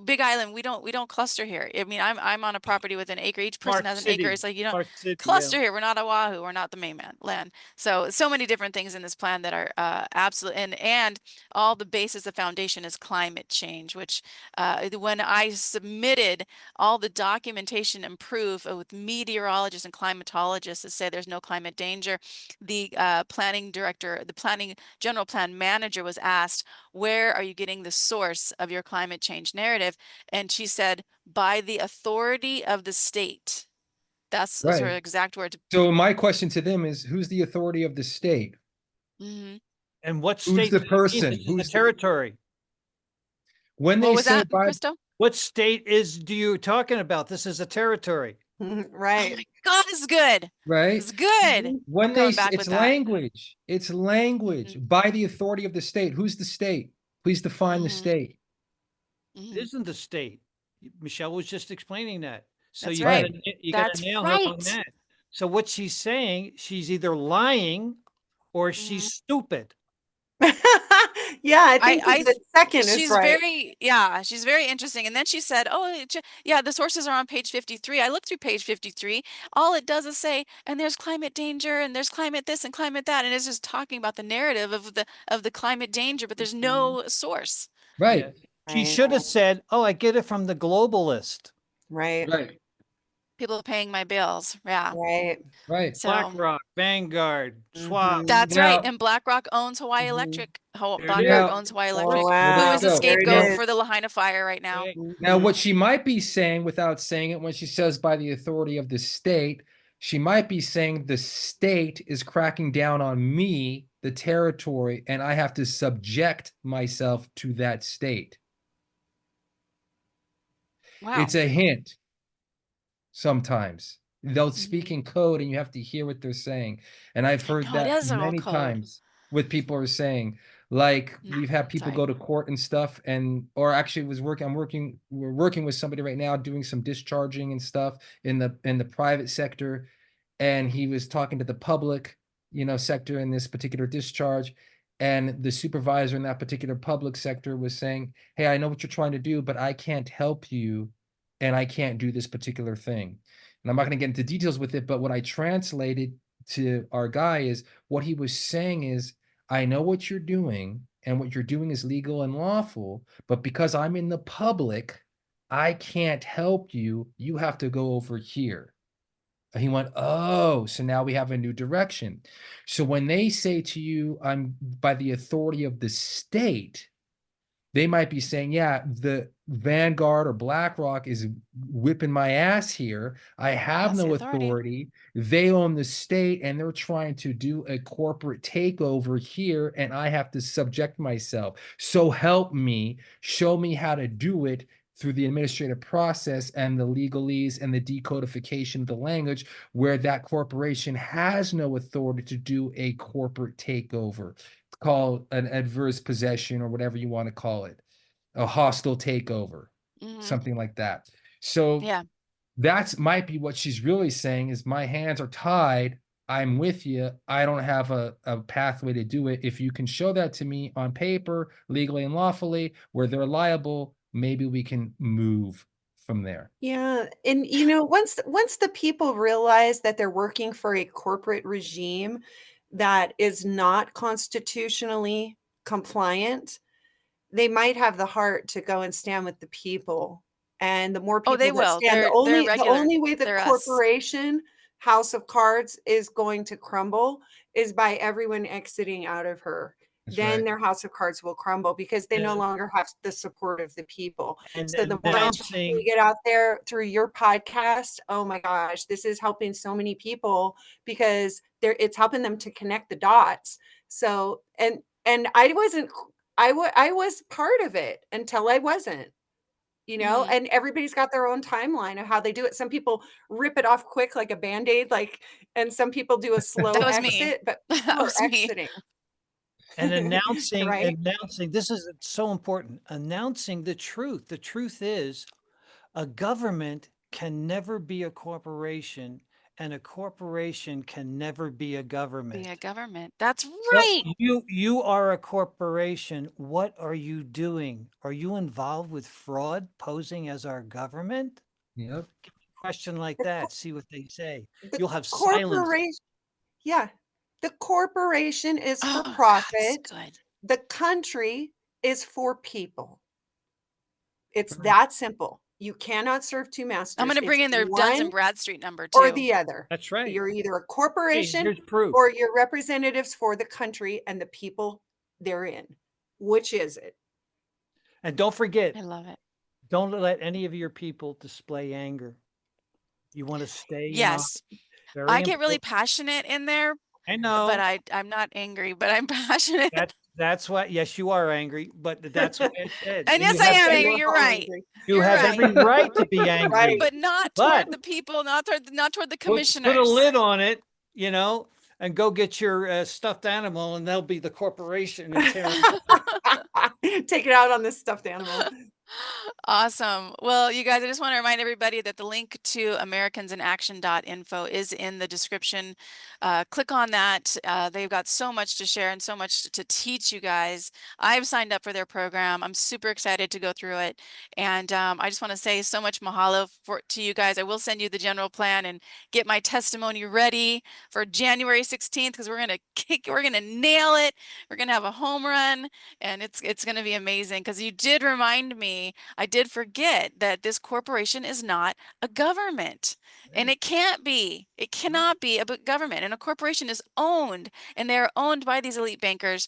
Big Island. We don't cluster here. I mean, I'm on a property with an acre. Each person Smart has an acre. city, It's like smart city, yeah. cluster here. We're not Oahu. We're not the mainland land. So many different things in this plan that are absolute, and all the basis of foundation is climate change, which when I submitted all the documentation and proof with meteorologists and climatologists that say there's no climate danger, the planning director, the planning general plan manager was asked, where are you getting the source of your climate change narrative? And she said, by the authority of the state. Those are Right. exact words. So my question to them is, who's the authority of the state? Hmm. And what Who's state the do you mean? person? This is a Who's the, territory. when What they was say that, by, Christo? What state do you talking about? This is a territory. Oh Right. my God, this is good. right? This is good. Mhm. I'm When coming back it's with that. language, it's language Hmm. by the authority of the state. Who's the state? Please define the Hmm. state. It Hmm. isn't the state. Michelle was just explaining that. So That's you got right. to Right. you got to That's nail her on right. that. So what she's saying, she's either lying or Hmm. she's stupid. Yeah, I think that the second is she's right. she's very interesting. And then she said, "Oh, yeah, the sources are on page 53." I looked through page 53. All it does is say, "And there's climate danger, and there's climate this and climate that," and it's just talking about the narrative of the climate danger, but there's Mhm. no source. Yeah. Right. She Right, should have said, "Oh, I get it from the globalist." right, Right. People paying my bills. Yeah. right. Right. So BlackRock, Vanguard, Schwab. Mhm, that's right. Now, And BlackRock owns Hawaii mhm. Electric. There it BlackRock is. now, owns Hawaii Oh, Electric, well, there who you wow. is the go. There it scapegoat Now, is. for the Lahaina fire right now. Okay. now, Mhm. what she might be saying without saying it when she says by the authority of the state, she might be saying the state is cracking down on me, the territory, and I have to subject myself to that state. Wow. It's a hint sometimes. They'll speak Mhm. in code and you have to hear what they're saying. And I've I heard know it that is all many code. times with people are saying, like No, we've had people sorry. go to court and stuff, and or actually we're working with somebody right now doing some discharging and stuff in the private sector, and he was talking to the public, sector in this particular discharge, and the supervisor in that particular public sector was saying, "Hey, I know what you're trying to do, but I can't help you, and I can't do this particular thing." And I'm not going to get into details with it, but what I translated to our guy is what he was saying is, I know what you're doing, and what you're doing is legal and lawful, but because I'm in the public, I can't help you. You have to go over here. And he went, "Oh, so now we have a new direction." So when they say to you, I'm by the authority of the state, they might be saying, yeah, the Vanguard or BlackRock is whipping my ass here. I have That's the no authority. authority. They own the state and they're trying to do a corporate takeover here, and I have to subject myself. So help me, show me how to do it through the administrative process and the legalese and the decodification of the language where that corporation has no authority to do a corporate takeover, call an adverse possession or whatever you want to call it, a hostile takeover, Hmm. something like that. So Yeah. that's might be what she's really saying is my hands are tied. I'm with you. I don't have a pathway to do it. If you can show that to me on paper, legally and lawfully, where they're liable, maybe we can move from there. Yeah, and, once the people realize that they're working for a corporate regime that is not constitutionally compliant, they might have the heart to go and stand with the people, and the more Oh, they people that will. stand, the They're only the regular. only way the They're us. corporation house of cards is going to crumble is by everyone exiting out of her. That's Then right. their house of cards will crumble because they no And, longer have the support of the people. and So the more education we announcing, get out there through your podcast, oh my gosh, this is helping so many people because it's helping them to connect the dots. So and I wasn't I was part of it until I wasn't, Hmm. and everybody's got their own timeline of how they do it. Some people rip it off quick like a Band-Aid, and some people do a slow That was me. exit, but That people are was me. exiting. and announcing, Right? this is so important, announcing the truth. The truth is a government can never be a corporation, and a corporation can never be a Be a government. government. That's What right. you are a corporation. What are you doing? Are you involved with fraud posing as our government? Yep. Question like The co that, see what they say. the You'll have silence. corporation yeah. The corporation is for Oh, God, this is profit. good. The country is for people. It's Right. that simple. You cannot serve 2 I'm masters. gonna bring It's in their Duns one and Bradstreet number or too. the other. That's right. You're either a Hey, corporation here's proof. or you're representatives for the country and the people therein. Which is it? And don't forget, I love it. don't let any of your people display anger. You want to stay in a Yes, very I get really important. passionate in there, I but know I'm not angry, but I'm passionate. that's why. Yes, you are angry, but that's why I said And you yes, I have am angry. every You're We're all right. angry. you You're have right. every right to be angry, Right. But not but toward the people, not toward the put a commissioners. lid on it, and go get your stuffed animal, and they'll be the corporation and tear. Take it out on this stuffed animal. Awesome. Well, you guys, I just want to remind everybody that the link to americansinaction.info is in the description. Click on that. They've got so much to share and so much to teach you guys. I've signed up for their program. I'm super excited to go through it. And I just want to say so much mahalo to you guys. I will send you the general plan and get my testimony ready for January 16th because we're gonna nail it. We're gonna have a home run, and it's gonna be amazing because you did remind me. I did forget that this corporation is not a government, and Right. it can't be. It No, cannot be a government. And a corporation is owned, and they're owned by these elite bankers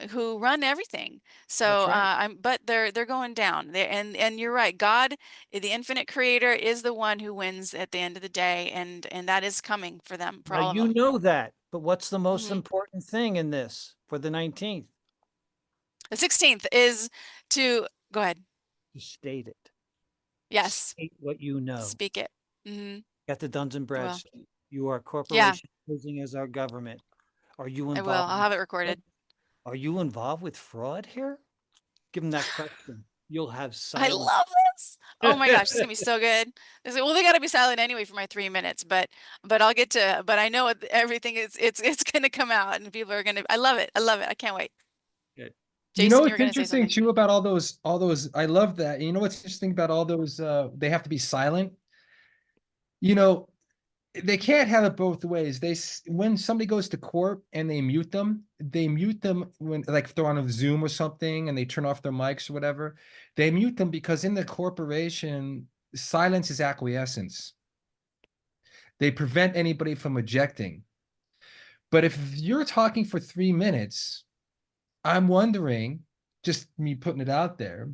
who run everything. So that's right. but they're going down. And you're right. God, the infinite creator, is the one who wins at the end of the day, and that is coming for them, for Now all of you them. know that, but what's the most Mhm. important thing in this for the 19th? The 16th is to go ahead. To state it. Yes, State what you know. speak it. Hmm. At the Duns and I will. Bradstreet. You are a Yeah, corporation posing as our government. Are you I will. involved I'll with have it fraud? recorded. Are you involved with fraud here? Give them that question. You'll have I silence. love this. Oh my gosh, it's gonna be so good. Well, they gotta be silent anyway for my 3 minutes, but I'll get to. But I know everything is it's gonna come out, and people are gonna. I love it. I love it. I can't wait. Good. You know Jason, you were what's gonna say interesting something. too about all those I love that. You know what's interesting about all those they have to be silent? You know, they can't have it both ways. When somebody goes to court and they mute them when like if they're on a Zoom or something and they turn off their mics or whatever. They mute them because in the corporation, silence is acquiescence. They prevent anybody from objecting. But if you're talking for 3 minutes, I'm wondering, just me putting it out there,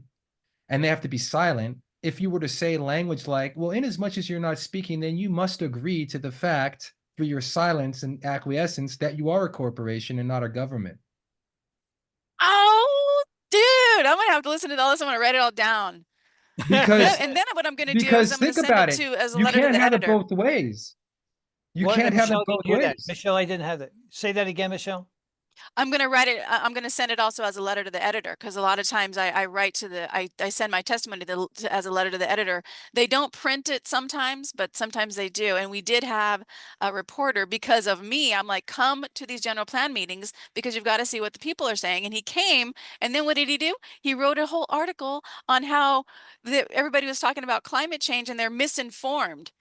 and they have to be silent. If you were to say language like, well, in as much as you're not speaking, then you must agree to the fact through your silence and acquiescence that you are a corporation and not a government. Oh, dude, I'm gonna have to listen to all this. I'm gonna write it all down. Because And then what I'm gonna do is because I'm gonna think send about it it. to as a You letter to can't the have it editor. both ways. You What? can't have Michelle, it I didn't both hear that. ways. Michelle, I didn't have that. Say that again, Michelle. I'm going to write it. I'm going to send it also as a letter to the editor because a lot of times I write I send my testimony as a letter to the editor. They don't print it sometimes, but sometimes they do. And we did have a reporter because of me. I'm like, come to these general plan meetings because you've got to see what the people are saying. And he came. And then what did he do? He wrote a whole article on how everybody was talking about climate change and they're misinformed.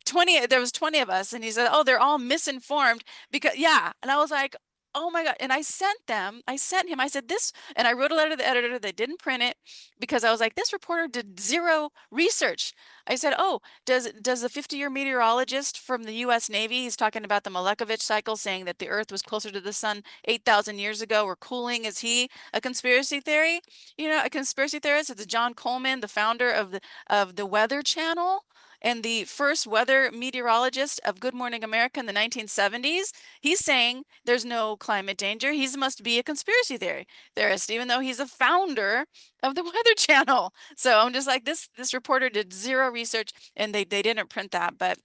20, there was 20 of us, and he said, oh, they're all misinformed because yeah. And I was like, oh my God. And I sent him, I said this, and I wrote a letter to the editor. They didn't print it because I was like, this reporter did zero research. I said, oh, does the 50-year meteorologist from the US Navy, he's talking about the Milankovitch cycle, saying that the earth was closer to the sun 8,000 years ago, or cooling, is he a conspiracy theory? You know, a conspiracy theorist? It's John Coleman, the founder of the Weather Channel and the first weather meteorologist of Good Morning America in the 1970s. He's saying there's no climate danger. He must be a conspiracy theorist, even though he's a founder of the Weather Channel. So I'm just like, this reporter did zero research, and they didn't print that, but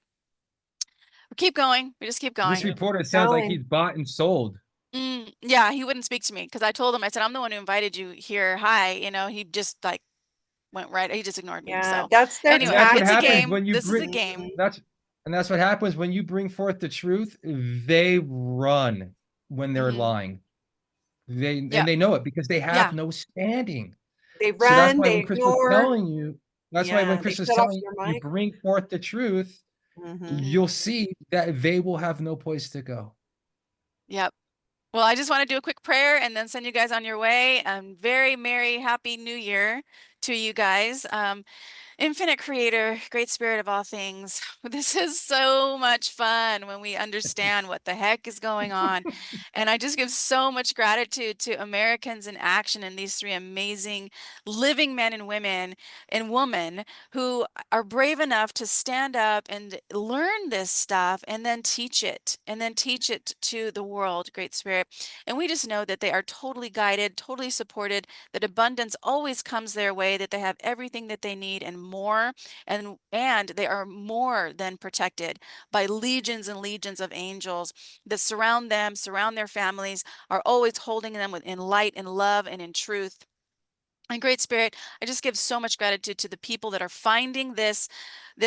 we keep going. We just keep This going. Yeah. reporter sounds like Telling. he's bought and sold. Yeah, he wouldn't speak to me because I told him, I said, I'm the one who invited you here. Hi, he just like went right. He just ignored me. Yeah, So that's their And anyway, that's what it's a happens tactic. game. when you This is a bring game. Mhm. that's and that's what happens when you bring forth the truth. They run when they're Hmm. lying. Yeah. They know it because they have Yeah. no standing. They So that's run, why they when Chris was ignore. telling you, that's why when Yeah, they Chris was shut off telling their you mic. bring forth the truth, Mhm. Hmm. you'll see that they will have no place to go. Yep. Well, I just want to do a quick prayer and then send you guys on your way. Very merry, happy New Year to you guys. Infinite Creator, great spirit of all things. This is so much fun when we understand what the heck is going on. And I just give so much gratitude to Americans in Action and these three amazing living men and women and women who are brave enough to stand up and learn this stuff and then teach it to the world, Great Spirit. And we just know that they are totally guided, totally supported, that abundance always comes their way, that they have everything that they need and more, and they are more than protected by legions and legions of angels that surround them, surround their families, are always holding them in light and love and in truth. And Great Spirit, I just give so much gratitude to the people that are finding this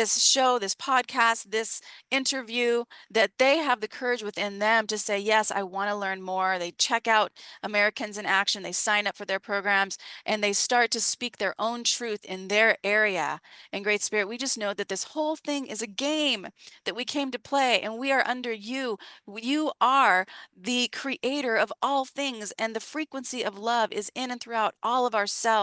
show, this podcast, this interview, that they have the courage within them to say, yes, I want to learn more. They check out Americans in Action, they sign up for their programs, and they start to speak their own truth in their area. And Great Spirit, we just know that this whole thing is a game that we came to play, and we are under you. You are the creator of all things, and the frequency of love is in and throughout all of our cells,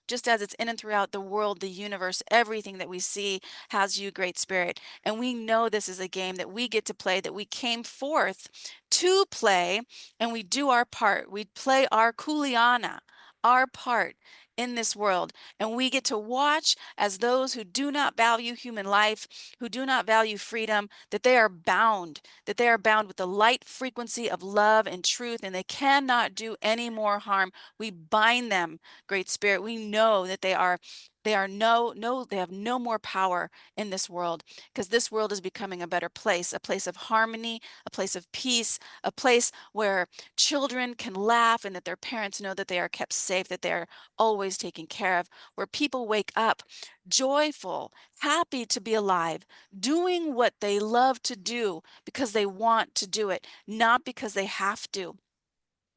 just as it's in and throughout the world, the universe. Everything that we see has you, Great Spirit. And we know this is a game that we get to play, that we came forth to play, and we do our part. We play our kuleana, our part in this world, and we get to watch as those who do not value human life, who do not value freedom, that they are bound, with the light frequency of love and truth, and they cannot do any more harm. We bind them, Great Spirit. We know that they have no more power in this world, because this world is becoming a better place, a place of harmony, a place of peace, a place where children can laugh and that their parents know that they are kept safe, that they are always taken care of, where people wake up joyful, happy to be alive, doing what they love to do because they want to do it, not because they have to.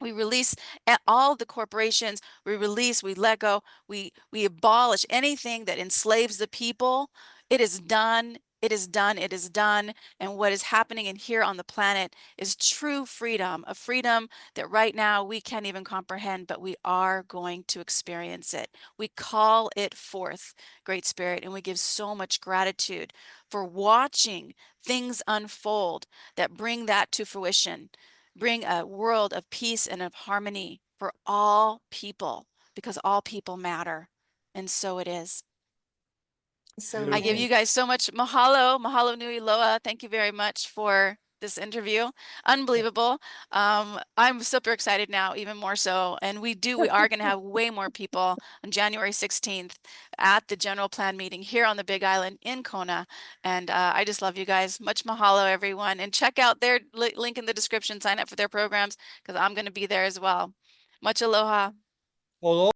We release all the corporations. We release, we let go, we abolish anything that enslaves the people. It is done. It is done. It is done. And what is happening in here on the planet is true freedom, a freedom that right now we can't even comprehend, but we are going to experience it. We call it forth, Great Spirit, and we give so much gratitude for watching things unfold that bring that to fruition, bring a world of peace and of harmony for all people, because all people matter. And so it is. So I give good. you guys so much mahalo, mahalo nui loa. Thank you very much for this interview. Unbelievable. I'm super excited now, even more so. And we are going to have way more people on January 16th at the general plan meeting here on the Big Island in Kona. And I just love you guys. Much mahalo, everyone. And check out their link in the description. Sign up for their programs, because I'm going to be there as well. Much aloha. Aloha.